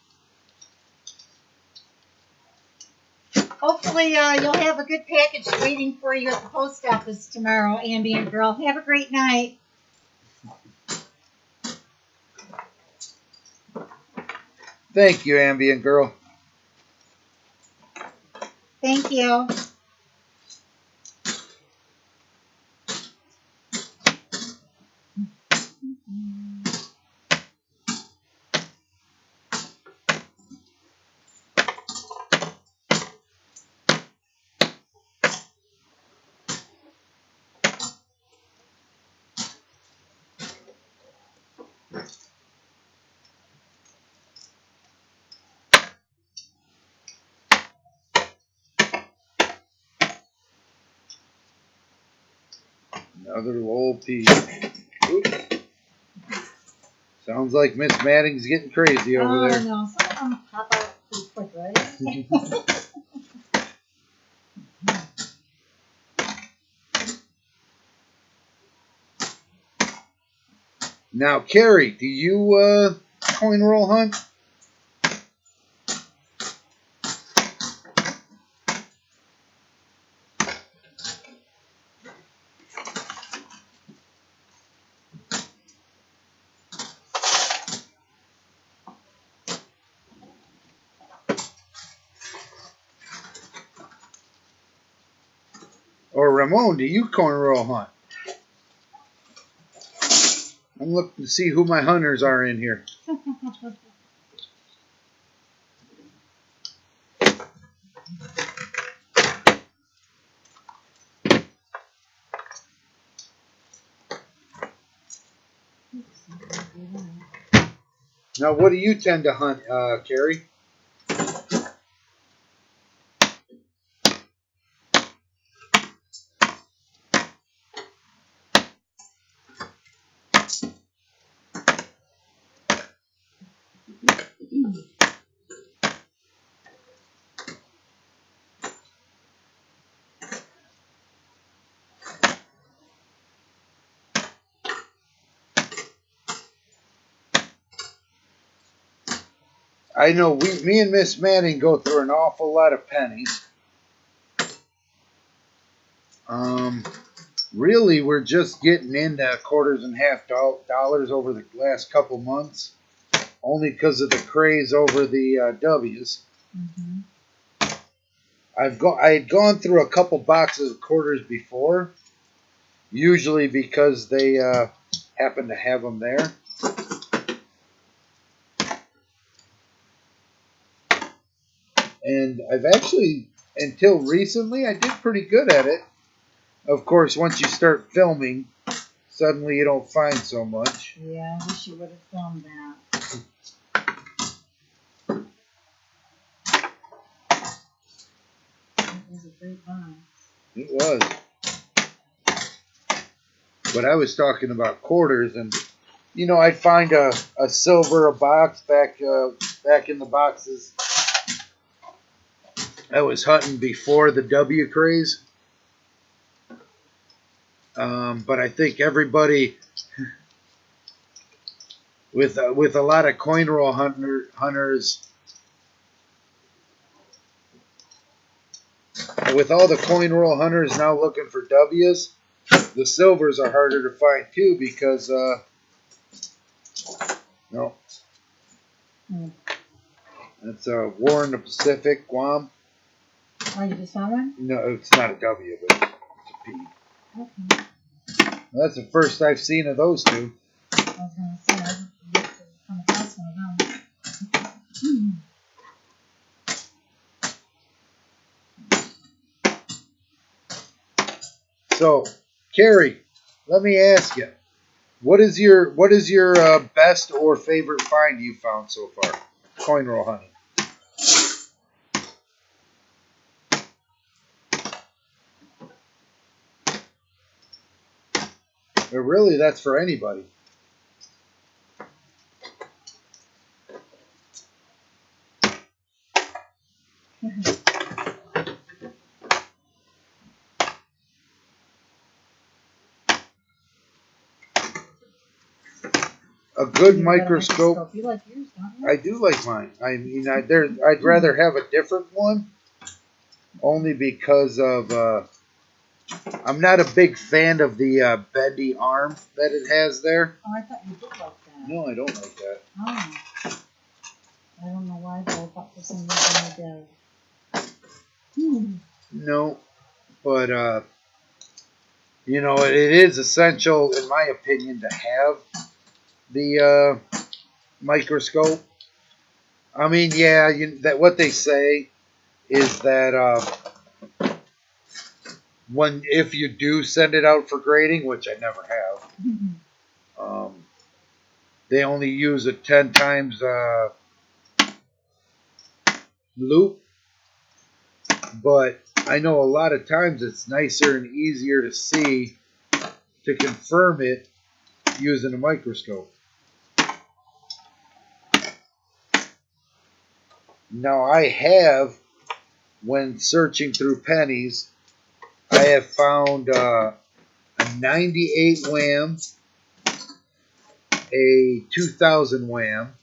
Hopefully, you'll have a good package waiting for you at the post office tomorrow, Ambient Girl. Have a great night. Thank you, Ambient Girl. Thank you. Another old piece. Oops. Sounds like Miss Madding's getting crazy over there. Oh, no. Some of them pop out pretty quick, right? Now, Carrie, do you coin roll hunt? Or Ramon, do you coin roll hunt? I'm looking to see who my hunters are in here. Now, what do you tend to hunt, Carrie? I know me and Miss Manning go through an awful lot of pennies. Really, we're just getting into quarters and half dollars over the last couple months, only because of the craze over the W's. Mm-hmm. I had gone through a couple boxes of quarters before, usually because they happen to have them there. And I've actually, until recently, I did pretty good at it. Of course, once you start filming, suddenly you don't find so much. Yeah, I wish you would have filmed that. It was a great box. It was. But I was talking about quarters, and you know, I'd find a silver a box back in the boxes I was hunting before the W craze. But I think everybody with a lot of coin roll hunters, with all the coin roll hunters now looking for W's, the silvers are harder to find too because no, that's a war in the Pacific, Guam. Oh, you just found one? No, it's not a W, but it's a P. Okay. Well, that's the first I've seen of those two. I was going to say, I didn't come across one of them. So, Carrie, let me ask you, what is your best or favorite find you found so far, coin roll hunting? But really, that's for anybody. A good microscope. You like yours, don't you? I do like mine. I mean, I'd rather have a different one, only because of I'm not a big fan of the bendy arm that it has there. Oh, I thought you did like that. No, I don't like that. Oh. I don't know why, but I thought for some reason you did. No, but you know, it is essential, in my opinion, to have the microscope. I mean, yeah, that what they say is that when if you do send it out for grading, which I never have, they only use a 10 times loop. But I know a lot of times it's nicer and easier to see to confirm it using a microscope. Now I have, when searching through pennies, I have found a 98 wham, a 2000 wham,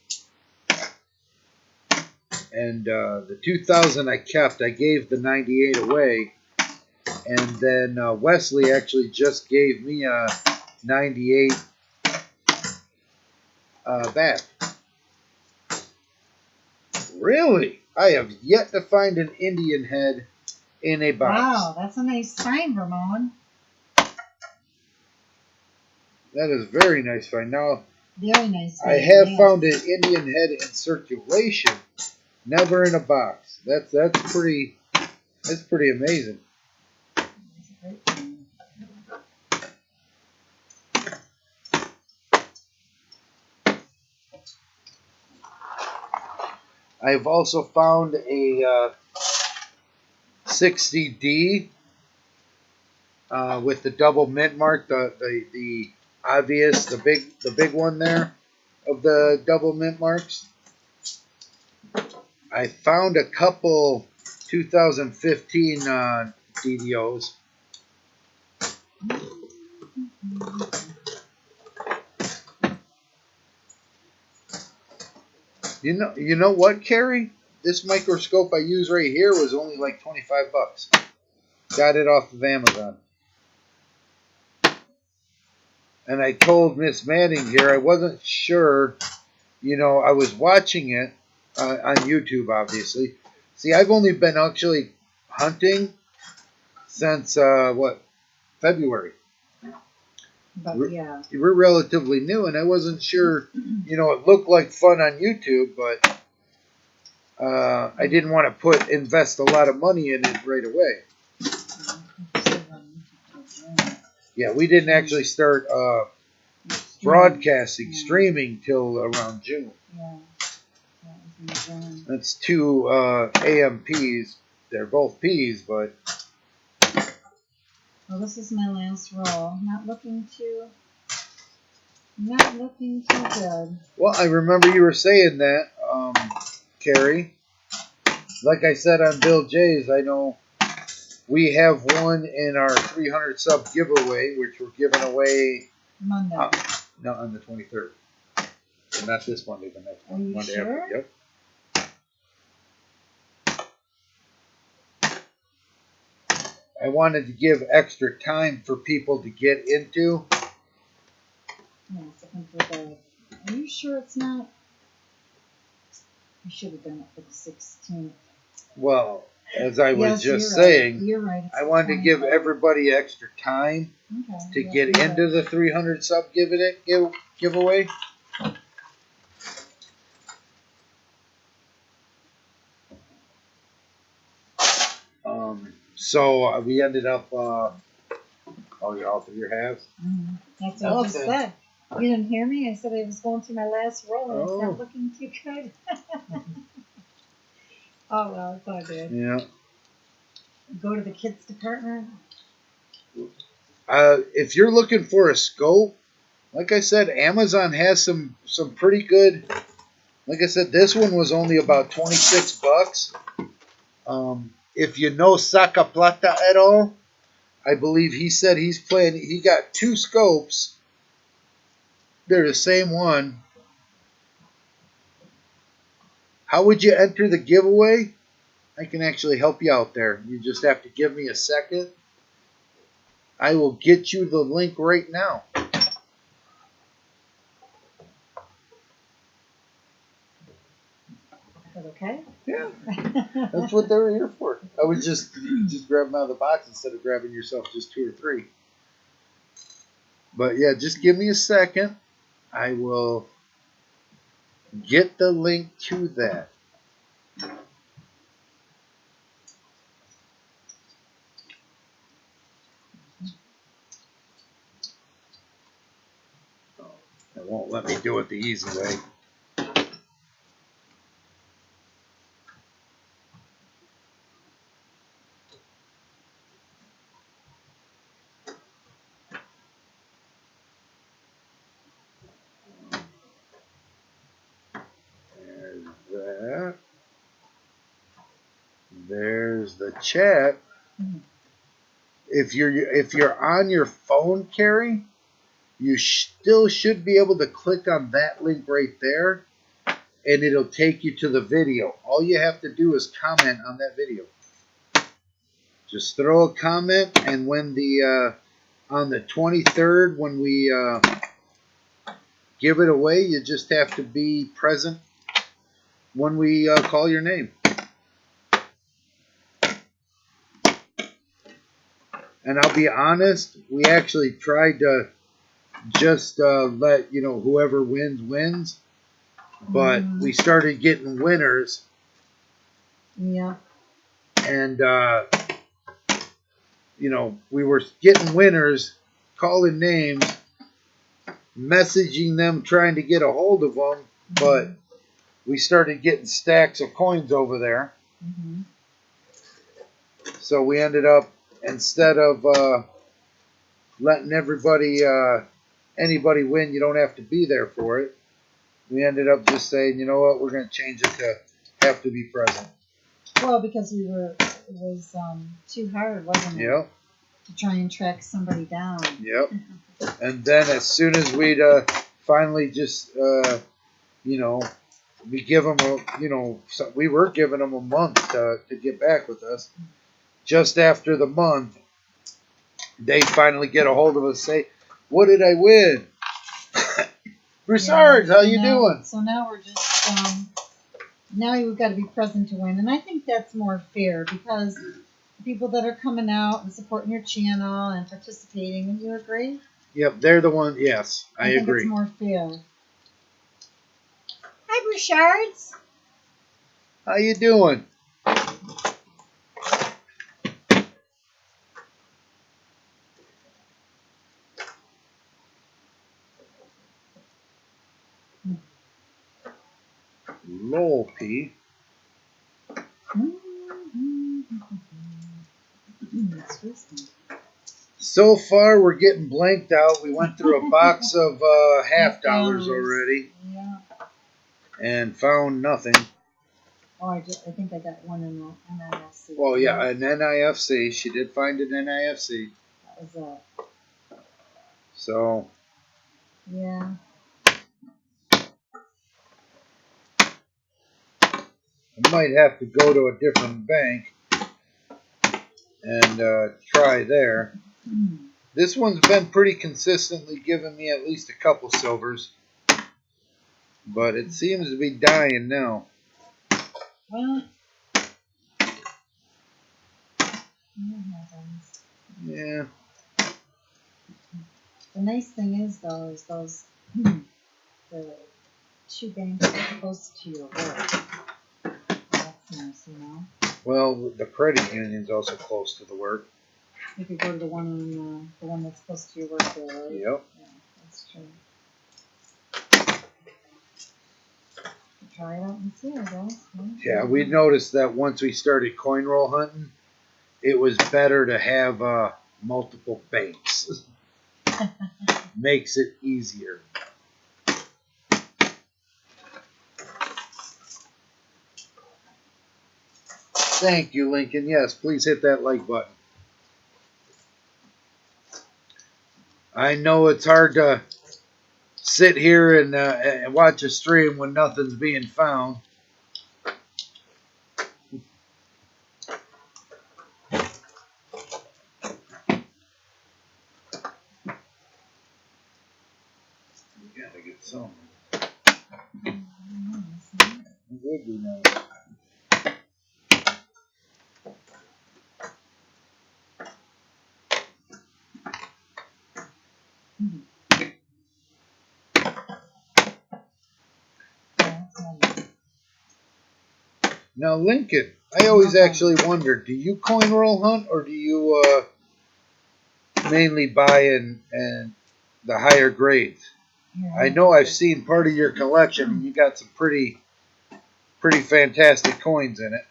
and the 2000 I kept. I gave the 98 away, and then Wesley actually just gave me a 98 back. Really? I have yet to find an Indian head in a box. Wow, that's a nice find, Ramon. That is very nice find. Now, very nice find. I have found an Indian head in circulation, never in a box. That's pretty amazing. That's a great find. I've also found a 60D with the double mint mark, the obvious, the big one there of the double mint marks. I found a couple 2015 DDOs. You know what, Carrie? This microscope I use right here was only like 25 bucks. Got it off of Amazon. And I told Miss Manning here I wasn't sure. I was watching it on YouTube, obviously. See, I've only been actually hunting since February. But yeah, We're relatively new, and I wasn't sure. It looked like fun on YouTube, but I didn't want to invest a lot of money in it right away. Yeah, we didn't actually start broadcasting, streaming till around June. Yeah, that was in June. That's two AMPs. They're both Ps, but. Well, this is my last roll. Not looking too good. Well, I remember you were saying that, Carrie. Like I said on Bill J's, I know we have one in our 300 sub giveaway, which we're giving away Monday. No, on the 23rd. So not this Monday, the next one. Are you Monday sure? after. Yep. I wanted to give extra time for people to get into. Yeah, second for the. Are you sure it's not? You should have done it for the 16th. Well, as I was just you're saying, right. You're right. I wanted to give everybody extra time to get into the 300 sub giveaway. So we ended up. All three your halves. Mm-hmm. That's what I just said. You didn't hear me? I said I was going through my last roll and it's not looking too good. Oh well, it's all good. Yeah. Go to the kids department. If you're looking for a scope, like I said, Amazon has some pretty good. Like I said, this one was only about 26 bucks. If you know Saca Plata at all, I believe he said he got two scopes. They're the same one. How would you enter the giveaway? I can actually help you out there. You just have to give me a second. I will get you the link right now. Okay. Yeah, that's what they were here for. I was just grab them out of the box instead of grabbing yourself just two or three. But yeah, just give me a second. I will get the link to that. It won't let me do it the easy way. There's that. There's the chat. If you're on your phone, Carrie, you still should be able to click on that link right there, and it'll take you to the video. All you have to do is comment on that video. Just throw a comment, and when on the 23rd, when we give it away, you just have to be present when we call your name. And I'll be honest, we actually tried to just let whoever wins, but we started getting winners. Yeah. And we were getting winners, calling names, messaging them, trying to get a hold of them, but we started getting stacks of coins over there. Mm-hmm. So we ended up, instead of letting anybody win, you don't have to be there for it. We ended up just saying, you know what, we're going to change it to have to be present. Well, because it was too hard, wasn't it? Yep. To try and track somebody down. Yep. And then as soon as we'd finally just, we give them we were giving them a month to get back with us. Just after the month, they finally get a hold of us and say, what did I win? Broussards, how you doing? So now we're just, now you've got to be present to win. And I think that's more fair because the people that are coming out and supporting your channel and participating, and you agree? Yep, they're the ones, yes, I think agree. It's more fair. Hi, Broussards. How you doing? Lol, P. So far, we're getting blanked out. We went through a box of half dollars already. Yeah. And found nothing. Oh, I think I got one in the NIFC. Well, yeah, an NIFC. She did find an NIFC. That was it. So. Yeah. I might have to go to a different bank and try there. This one's been pretty consistently giving me at least a couple silvers. But it seems to be dying now. Well, yeah. The nice thing is, though, is those the 2 banks are close to your work. That's nice, you know. Well, the credit union's also close to the work. You could go to the one that's close to your work there, right? Yep. Yeah, that's true. Try it out and see, I guess. Yeah, we noticed that once we started coin roll hunting, it was better to have multiple banks. Makes it easier. Thank you, Lincoln. Yes, please hit that like button. I know it's hard to sit here and watch a stream when nothing's being found. We gotta get some. Would be nice. Now, Lincoln, I always actually wondered, do you coin roll hunt or do you mainly buy in the higher grades? Yeah. I know I've seen part of your collection and you got some pretty fantastic coins in it.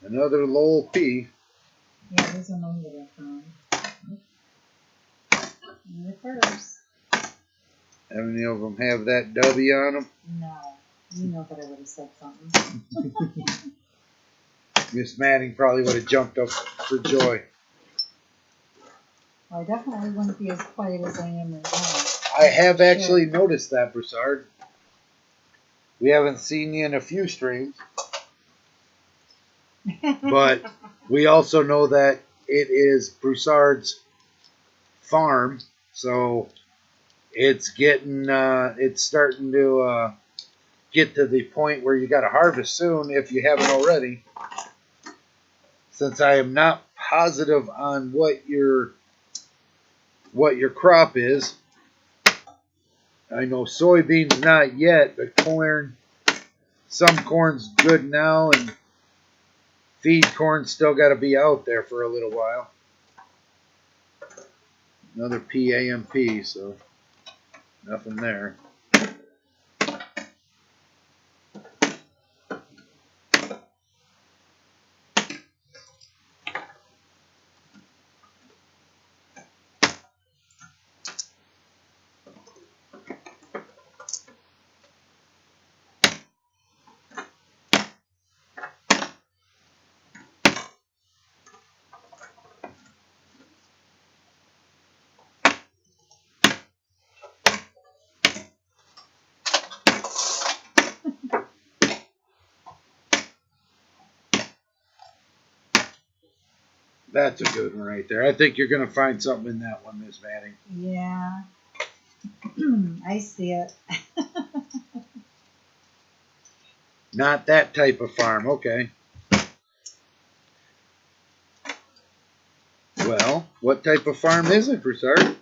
Another Lowell P. Yeah, there's another that I found. And the first. How many of them have that W on them? No. You know that I would have said something. Miss Manning probably would have jumped up for joy. Well, I definitely wouldn't be as quiet as I am right now. I have actually noticed that, Broussard. We haven't seen you in a few streams. But we also know that it is Broussard's farm, so it's getting it's starting to get to the point where you got to harvest soon if you haven't already. Since I am not positive on what your crop is, I know soybeans not yet, but corn, some corn's good now, and feed corn still got to be out there for a little while. Another PAMP, so nothing there. That's a good one right there. I think you're going to find something in that one, Miss Manning. Yeah. I see it. Not that type of farm. Okay. Well, what type of farm is it, Broussard?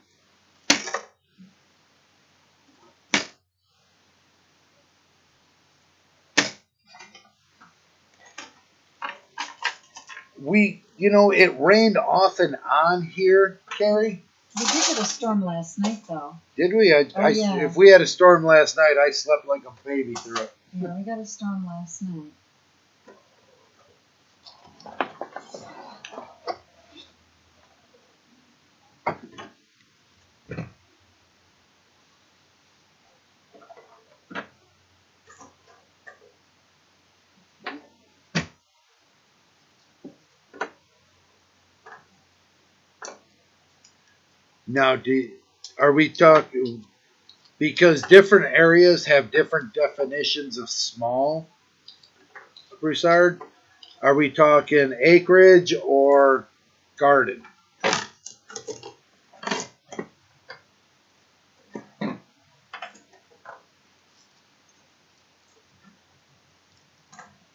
It rained off and on here, Carrie. We did get a storm last night, though. Did we? Yeah. If we had a storm last night, I slept like a baby through it. Yeah, we got a storm last night. Now, are we talking, because different areas have different definitions of small, Broussard? Are we talking acreage or garden?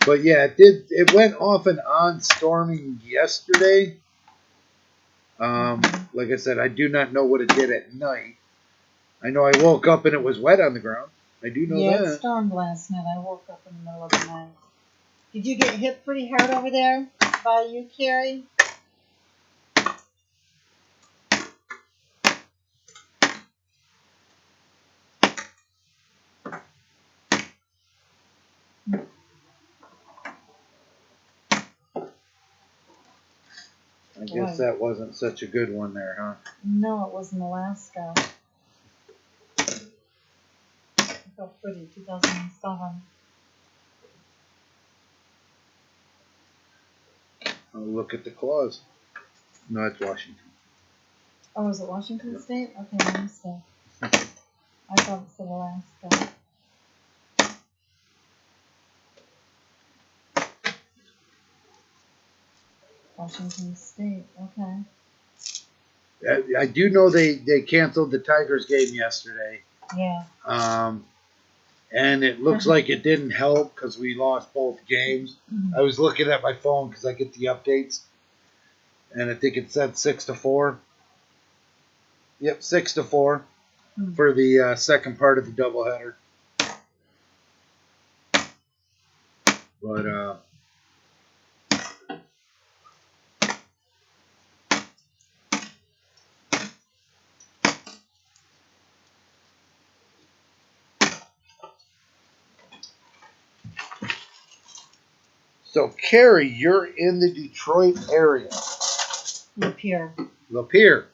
But yeah, it went off and on storming yesterday. Like I said, I do not know what it did at night. I know I woke up and it was wet on the ground. I do know Yeah, that. it stormed last night. I woke up in the middle of the night. Did you get hit pretty hard over there by you, Carrie? I guess that wasn't such a good one there, huh? No, it was in Alaska. So pretty, 2007. I'll look at the clause. No, it's Washington. Oh, is it Washington State? Okay, let me see. I thought it said Alaska. Washington State, okay. I do know they canceled the Tigers game yesterday. Yeah. And it looks like it didn't help because we lost both games. Mm-hmm. I was looking at my phone because I get the updates, and I think it said 6-4. Yep, 6-4 for the second part of the doubleheader. But so Carrie, you're in the Detroit area. Lapeer. Lapeer.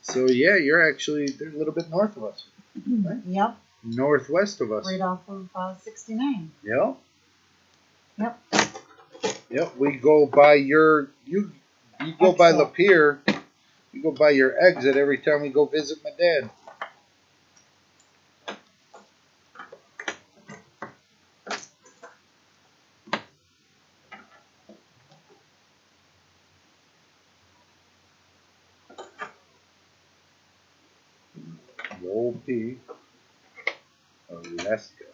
So yeah, you're actually they're a little bit north of us. Right? Yep. Northwest of us. Right off of 69. Yep. Yep. Yep. We go by you go by Exit. Lapeer. You go by your exit every time we go visit my dad. The old P. Alaska.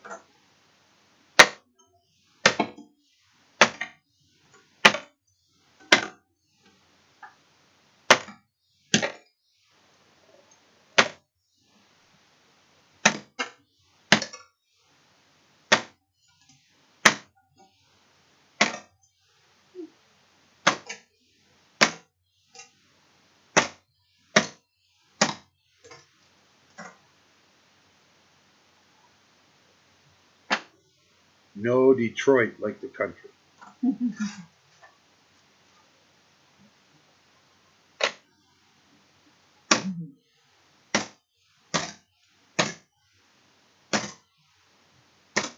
No Detroit like the country.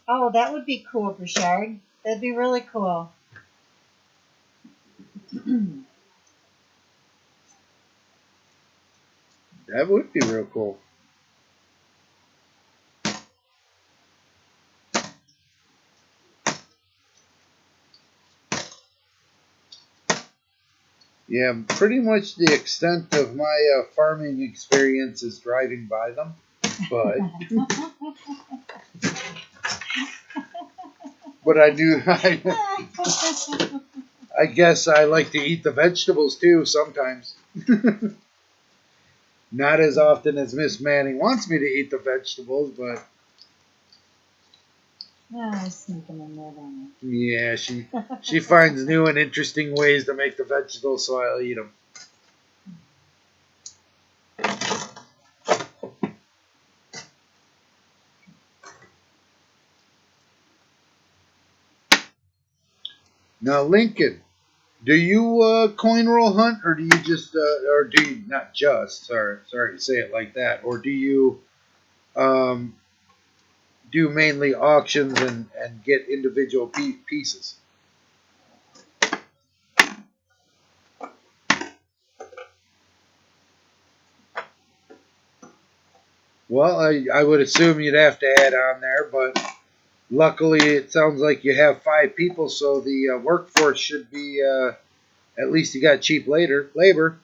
Oh, that would be cool, Bouchard. That'd be really cool. That would be real cool. Yeah, pretty much the extent of my farming experience is driving by them. But but I do. I guess I like to eat the vegetables too sometimes. Not as often as Miss Manning wants me to eat the vegetables, but I sneak them in there, don't yeah, she finds new and interesting ways to make the vegetables, so I'll eat them. Now, Lincoln, do you coin roll hunt, or do you just, or do you not just? Sorry to say it like that. Or do you um, do mainly auctions and get individual pieces? Well, I would assume you'd have to add on there, but luckily it sounds like you have 5 people, so the workforce should be at least you got cheap labor.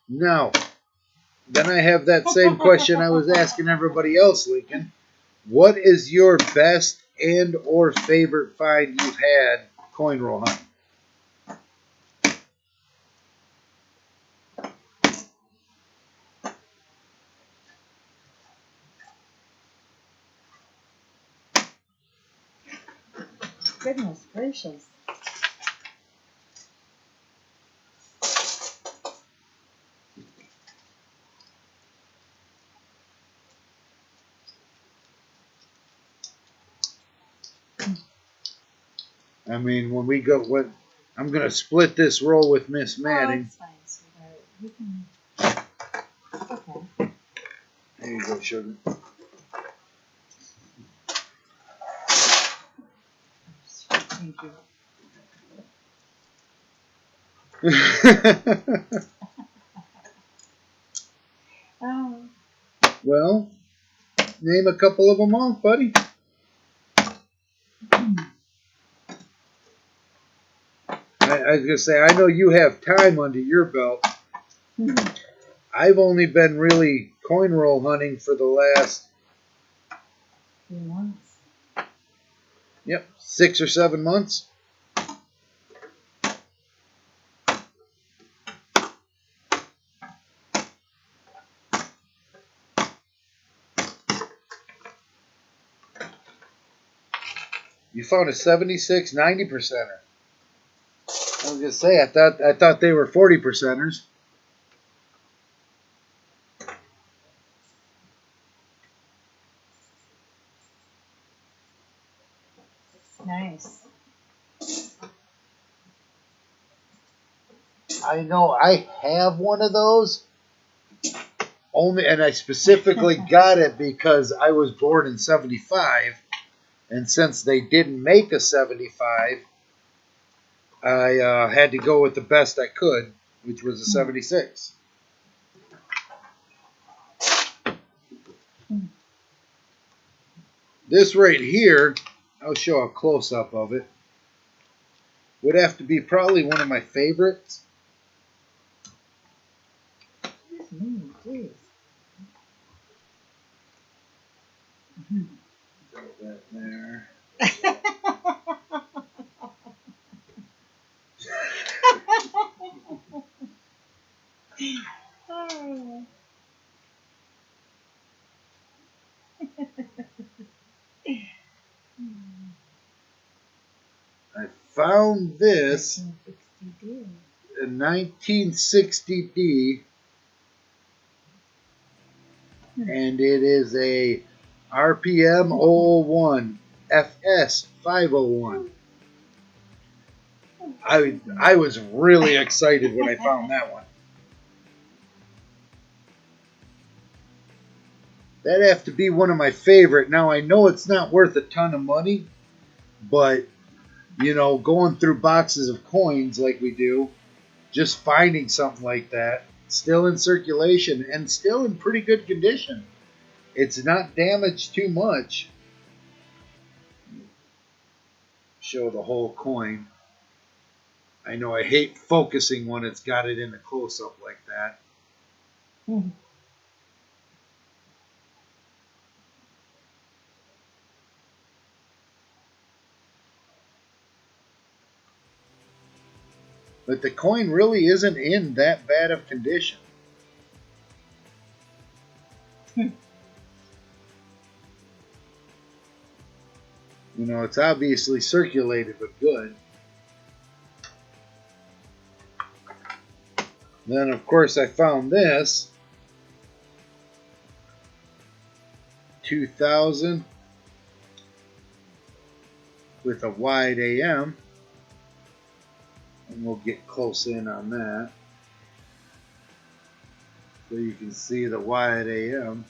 Now, then I have that same question I was asking everybody else, Lincoln. What is your best and or favorite find you've had coin roll hunting? Goodness gracious. I mean, when I'm gonna split this roll with Miss Manning. It's fine, sweetheart. You can. Okay. There you go, sugar. Thank you. Well, name a couple of them off, buddy. I was gonna say, I know you have time under your belt. I've only been really coin roll hunting for the last 3 months. 6 or 7 months. You found a 76, 90 percenter. I was gonna say, I thought they were 40 percenters. Nice. I know I have one of those. Only, and I specifically got it because I was born in '75, and since they didn't make a '75, I had to go with the best I could, which was a '76. This right here, I'll show a close up of it. Would have to be probably one of my favorites. Please. Throw that there. Oh. I found this 1960D. in 1960D, and it is a RPM 001 FS 501. I was really excited when I found that one. That'd have to be one of my favorite. Now I know it's not worth a ton of money, but you know, going through boxes of coins like we do, just finding something like that, still in circulation and still in pretty good condition. It's not damaged too much. Show the whole coin. I know I hate focusing when it's got it in a close-up like that. But the coin really isn't in that bad of condition. You know, it's obviously circulated, but good. Then, of course, I found this. 2000 with a wide AM. And we'll get close in on that. So you can see the wide AM.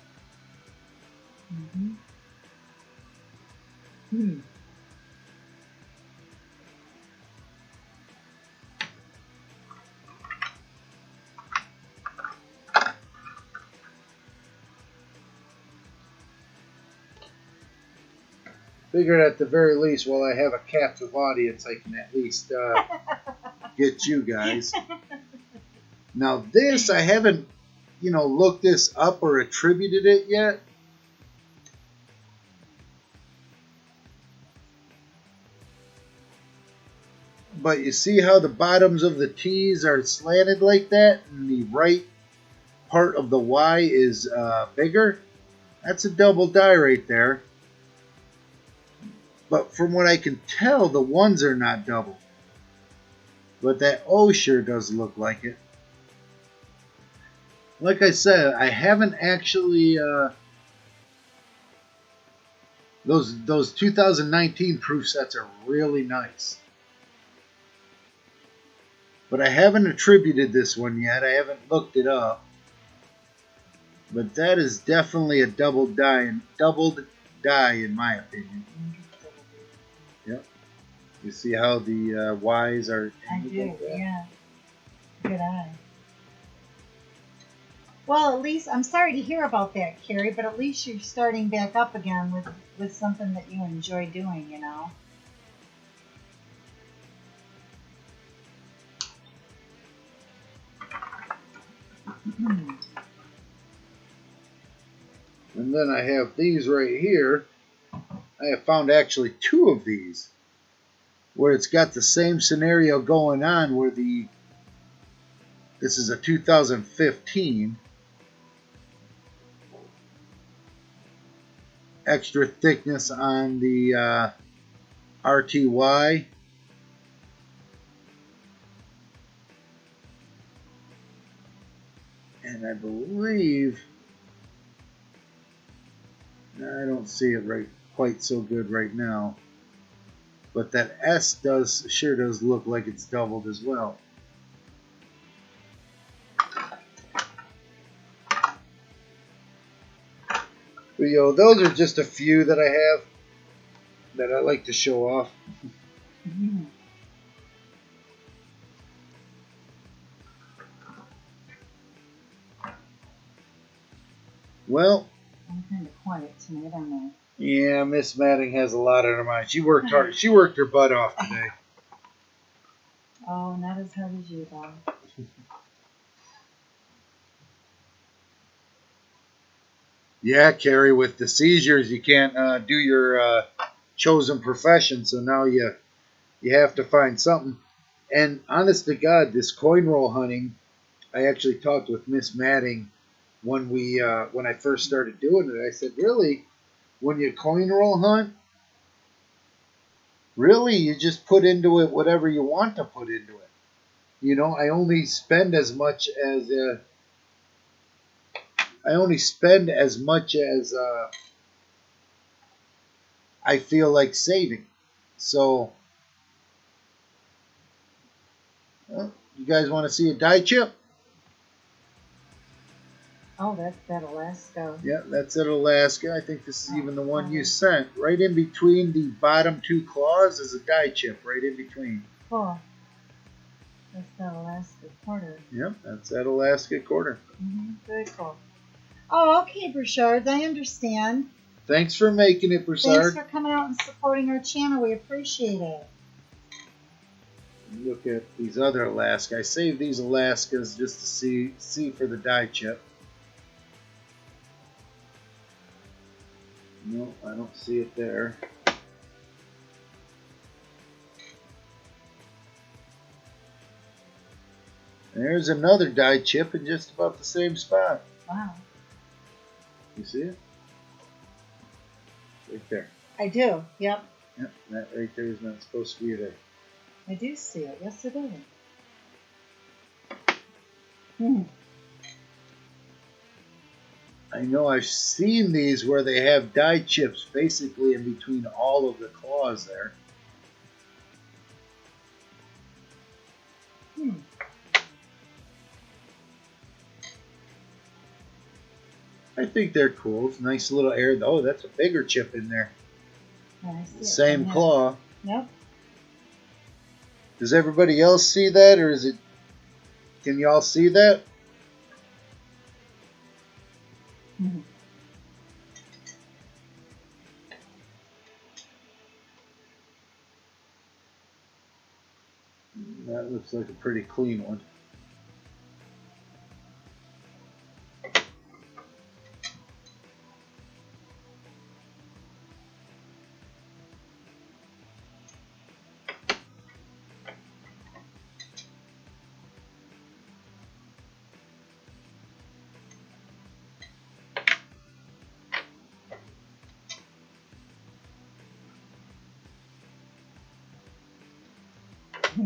Figured at the very least, while I have a captive audience, I can at least get you guys. Now this, I haven't, you know, looked this up or attributed it yet. But you see how the bottoms of the T's are slanted like that, and the right part of the Y is bigger? That's a double die right there. But from what I can tell, the ones are not double. But that O sure does look like it. Like I said, I haven't actually... those 2019 proof sets are really nice. But I haven't attributed this one yet. I haven't looked it up. But that is definitely a doubled die in my opinion. Yep. You see how the Y's are... I do, like yeah. Good eye. Well, at least, I'm sorry to hear about that, Carrie, but at least you're starting back up again with something that you enjoy doing, you know? And then I have these right here. I have found actually two of these where it's got the same scenario going on where this is a 2015 extra thickness on the RTY. And I believe, I don't see it right quite so good right now, but that S sure does look like it's doubled as well. But yo, those are just a few that I have that I like to show off. Well, I'm kind of quiet tonight, aren't I? yeah, Miss Madding has a lot on her mind. She worked hard. She worked her butt off today. Oh, not as hard as you, though. Yeah, Carrie, with the seizures, you can't do your chosen profession, so now you have to find something. And honest to God, this coin roll hunting, I actually talked with Miss Matting when I first started doing it. I said, really, when you coin roll hunt, really you just put into it whatever you want to put into it. You know, I only spend as much as I feel like saving. So, you guys want to see a die chip? Oh, that's that Alaska. Yeah, that's at Alaska. I think this is even the one you sent. Right in between the bottom two claws is a die chip, right in between. Cool. That's that Alaska quarter. Yep, that's that Alaska quarter. Very cool. Oh, okay, Burchard. I understand. Thanks for making it, Broussard. Thanks for coming out and supporting our channel. We appreciate it. Look at these other Alaska. I saved these Alaskas just to see for the die chip. No, I don't see it there. There's another die chip in just about the same spot. Wow. You see it? Right there. I do. Yep. Yep, that right there is not supposed to be there. I do see it. Yes, it is. I know I've seen these where they have die chips basically in between all of the claws there. I think they're cool. It's a nice little air. Oh, that's a bigger chip in there. Same claw. Yep. Does everybody else see that, or is it? Can y'all see that? That looks like a pretty clean one. I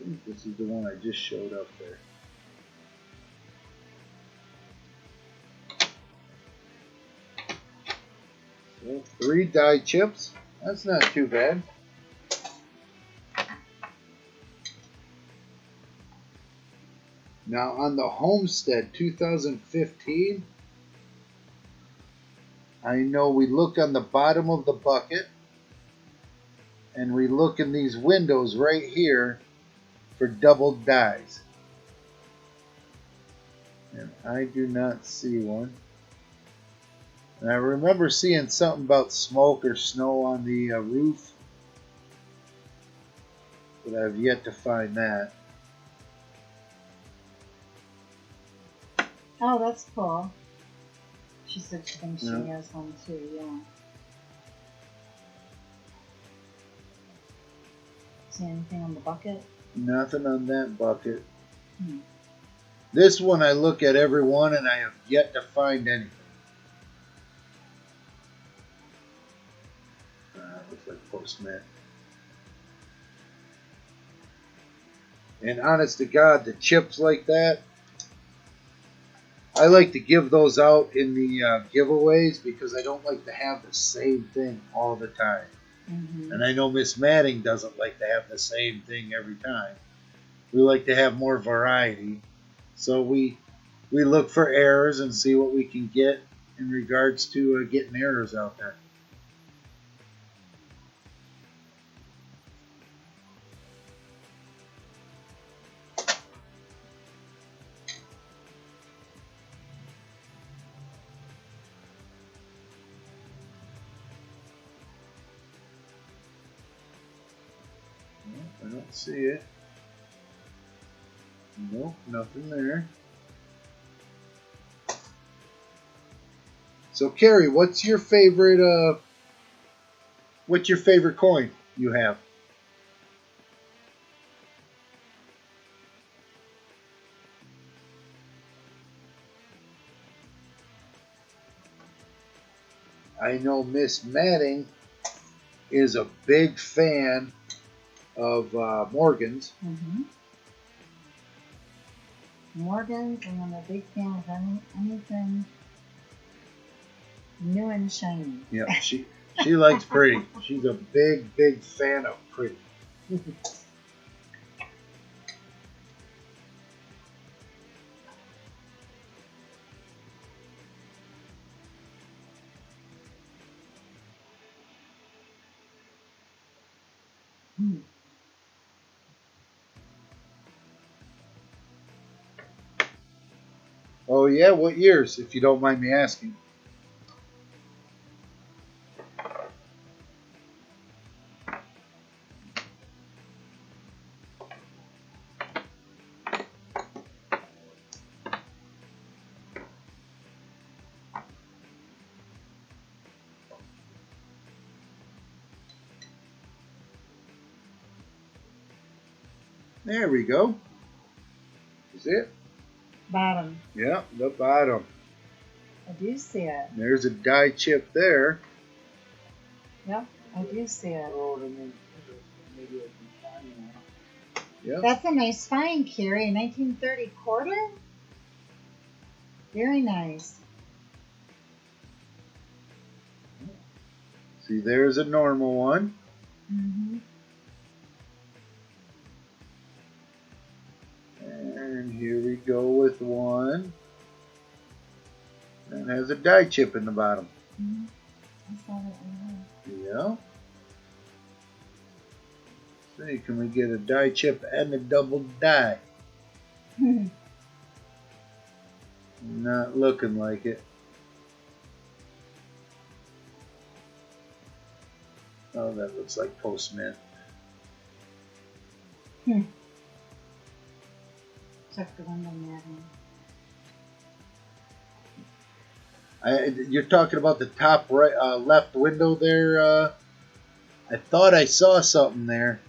think this is the one I just showed up there. So 3 die chips. That's not too bad. Now on the Homestead 2015, I know we look on the bottom of the bucket and we look in these windows right here for doubled dies. And I do not see one. And I remember seeing something about smoke or snow on the roof, but I've yet to find that. Oh, that's cool. She said she thinks she has one too, yeah. See anything on the bucket? Nothing on that bucket. This one I look at every one and I have yet to find anything. Looks like postman. And honest to God, the chips like that, I like to give those out in the giveaways because I don't like to have the same thing all the time. And I know Miss Matting doesn't like to have the same thing every time. We like to have more variety. So we look for errors and see what we can get in regards to getting errors out there. I don't see it. Nope, nothing there. So Carrie, what's your favorite coin you have? I know Miss Matting is a big fan of Morgan's. Mm-hmm. Morgan's, and I'm a big fan of anything new and shiny. Yeah, she likes pretty. She's a big fan of pretty. Hmm. Oh yeah, what years, if you don't mind me asking? There we go. Is it? Bottom. Yeah, the bottom. I do see it. There's a die chip there. Yep, I do see it. Yeah. That's a nice find, Carrie. 1930 quarter? Very nice. See, there's a normal one. Mm-hmm. And here we go with one that has a die chip in the bottom. Mm-hmm. I saw that one. Yeah. See, can we get a die chip and a double die? Not looking like it. Oh, that looks like post-mint. Check the window, Madden. You're talking about the top right, left window there. I thought I saw something there.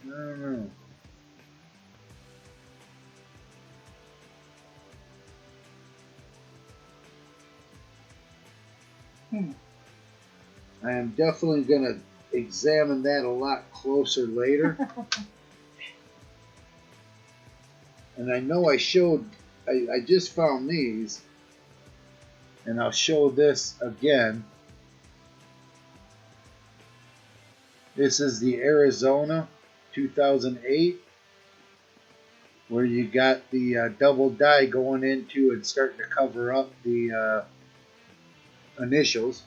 I don't know. I am definitely going to examine that a lot closer later. And I know I just found these. And I'll show this again. This is the Arizona 2008, where you got the double die going into and starting to cover up the initials.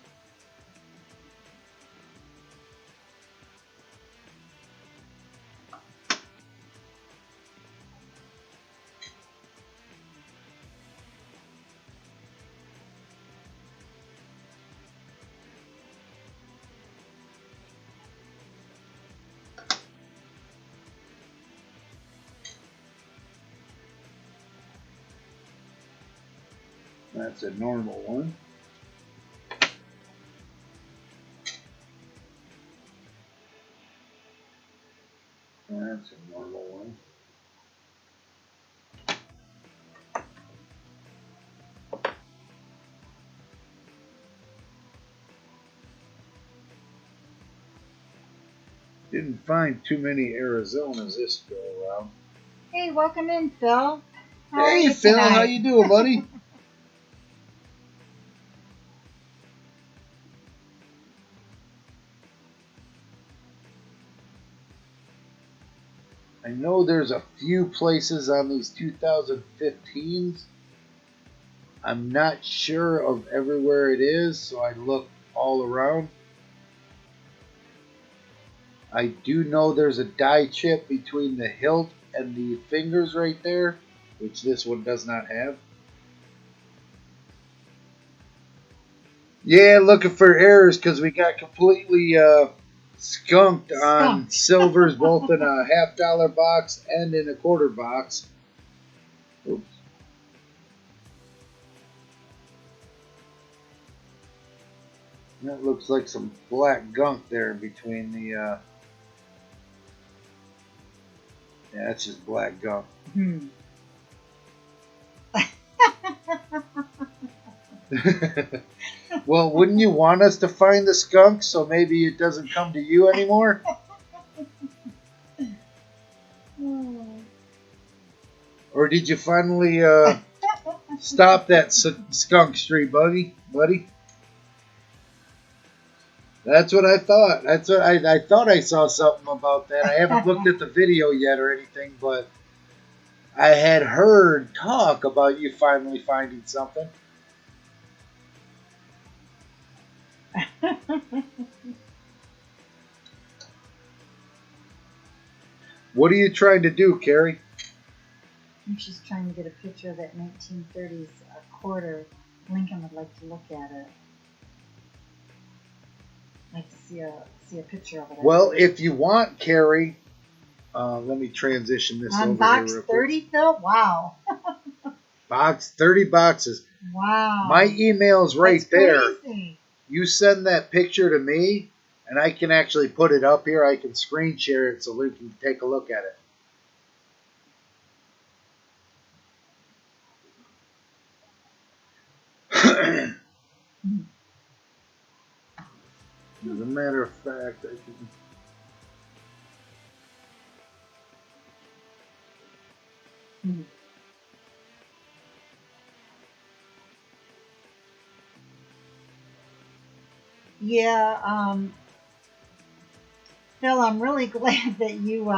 That's a normal one. That's a normal one. Didn't find too many Arizonas this go around. Hey, welcome in, Phil. How are Hey, you Phil, tonight? how you doing, buddy? I know there's a few places on these 2015s I'm not sure of everywhere it is, so I look all around. I do know there's a dye chip between the hilt and the fingers right there, which this one does not have. Yeah, looking for errors because we got completely skunked on silvers, both in a $50 box and in a quarter box. Oops. That looks like some black gunk there between the. Yeah, that's just black gunk. Well, wouldn't you want us to find the skunk so maybe it doesn't come to you anymore? Or did you finally stop that skunk streak, buddy? That's what I thought. That's what I thought I saw something about that. I haven't looked at the video yet or anything, but I had heard talk about you finally finding something. What are you trying to do, Carrie? I'm just trying to get a picture of that 1930s quarter. Lincoln would like to look at it. I'd like to see a picture of it. Well, if you want, Carrie, let me transition this on over box here. 30, Phil? Wow. Box 30 boxes. Wow. My email's right That's there. crazy. You send that picture to me, and I can actually put it up here. I can screen share it so we can take a look at it. As a matter of fact, I can. Yeah, Phil, I'm really glad that you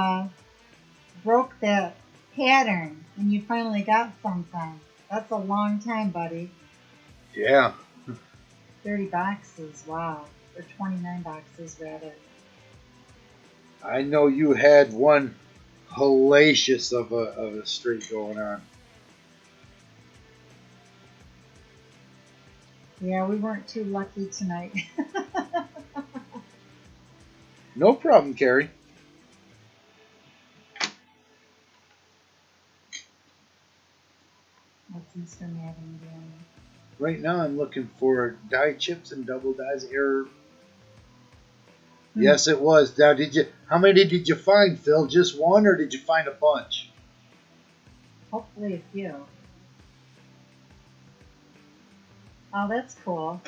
broke that pattern and you finally got something. That's a long time, buddy. Yeah. 30 boxes, wow. Or 29 boxes, rather. I know you had one hellacious of a streak going on. Yeah, we weren't too lucky tonight. No problem, Carrie. What's Mr. Madden doing? Right now I'm looking for die chips and double dies error. Yes, it was. Now, how many did you find, Phil? Just one, or did you find a bunch? Hopefully a few. Oh, that's cool.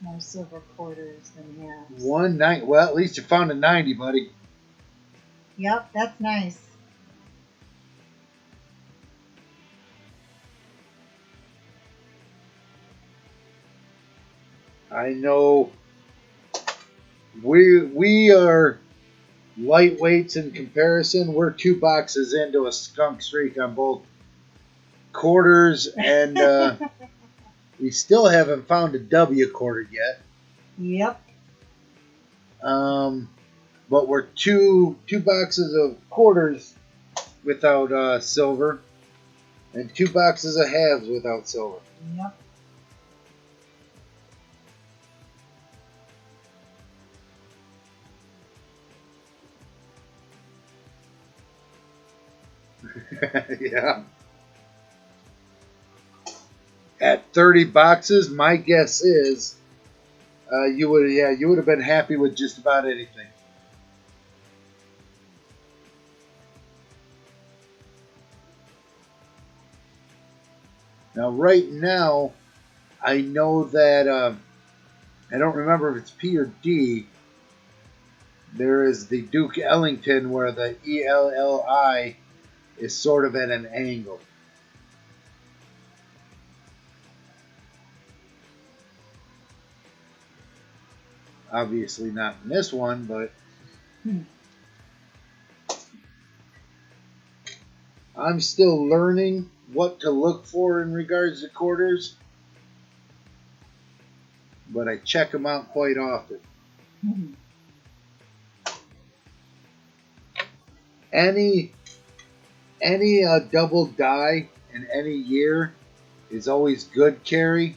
More silver quarters than halves. 190. Well, at least you found a 90, buddy. Yep, that's nice. I know we are lightweights in comparison. We're 2 boxes into a skunk streak on both quarters, and we still haven't found a W quarter yet. Yep. But we're two boxes of quarters without silver, and 2 boxes of halves without silver. Yep. Yeah. At 30 boxes, my guess is you would have been happy with just about anything. Now, right now, I know that I don't remember if it's P or D. There is the Duke Ellington where the ELLI is sort of at an angle. Obviously not in this one, but I'm still learning what to look for in regards to quarters, but I check them out quite often. Any double die in any year is always good, Carrie.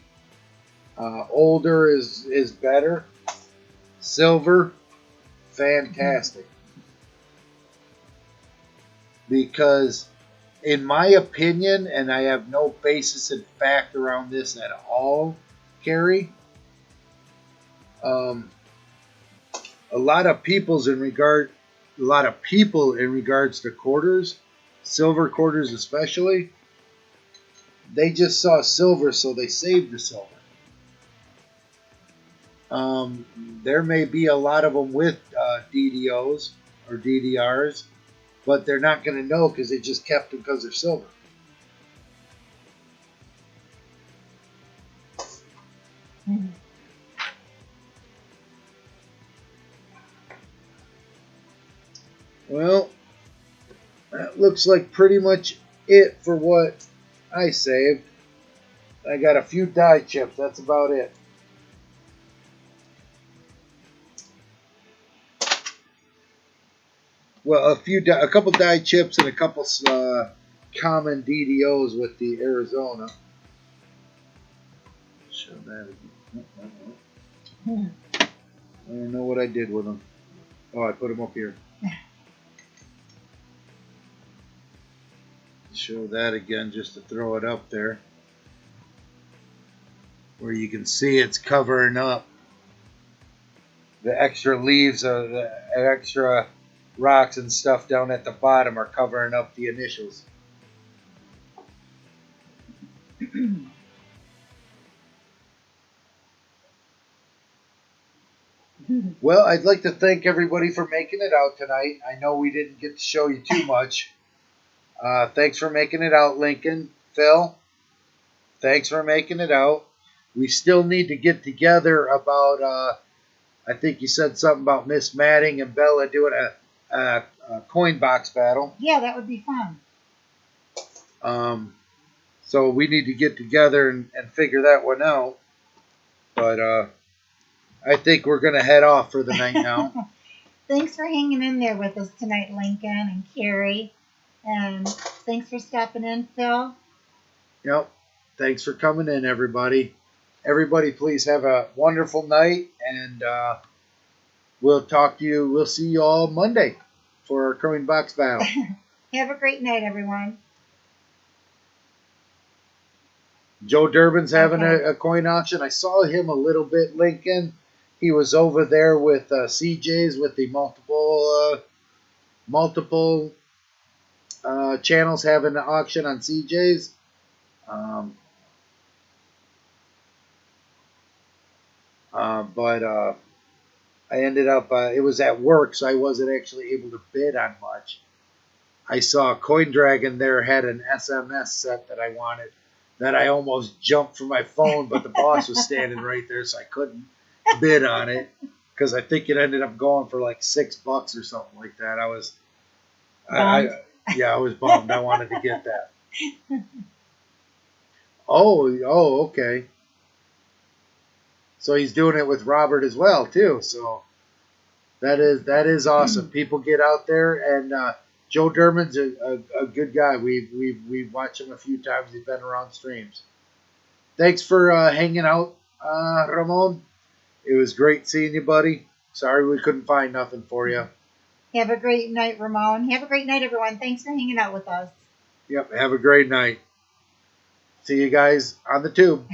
Older is better. Silver, fantastic. Because in my opinion, and I have no basis in fact around this at all, Carrie, a lot of people in regards to quarters, silver quarters especially, they just saw silver, so they saved the silver. There may be a lot of them with DDOs or DDRs, but they're not going to know because they just kept them because they're silver. Well, that looks like pretty much it for what I saved. I got a few die chips. That's about it. Well, a couple die chips and a couple common DDOs with the Arizona. Show that again. I don't know what I did with them. Oh, I put them up here. Show that again just to throw it up there. Where you can see it's covering up the extra leaves, the extra rocks and stuff down at the bottom are covering up the initials. Well, I'd like to thank everybody for making it out tonight. I know we didn't get to show you too much. Thanks for making it out, Lincoln. Phil, thanks for making it out. We still need to get together about, I think you said something about Miss Matting and Bella doing a coin box battle. Yeah, that would be fun. So we need to get together and figure that one out. But I think we're going to head off for the night now. Thanks for hanging in there with us tonight, Lincoln and Carrie. And thanks for stopping in, Phil. Yep. Thanks for coming in, everybody. Everybody, please have a wonderful night. And we'll talk to you. We'll see you all Monday for our coin box battle. Have a great night, everyone. Joe Durbin's having a coin auction. I saw him a little bit, Lincoln. He was over there with CJ's with the multiple channels having an auction on CJ's. But I ended up, it was at work, so I wasn't actually able to bid on much. I saw Coin Dragon there had an SMS set that I wanted, that I almost jumped from my phone, but the boss was standing right there, so I couldn't bid on it, because I think it ended up going for like $6 or something like that. I was bummed. I wanted to get that. Oh, okay. So he's doing it with Robert as well too. So that is awesome. People get out there, and Joe Durbin's a good guy. We've watched him a few times. He's been around streams. Thanks for hanging out, Ramon. It was great seeing you, buddy. Sorry we couldn't find nothing for you. Have a great night, Ramon. Have a great night, everyone. Thanks for hanging out with us. Yep, have a great night. See you guys on the tube.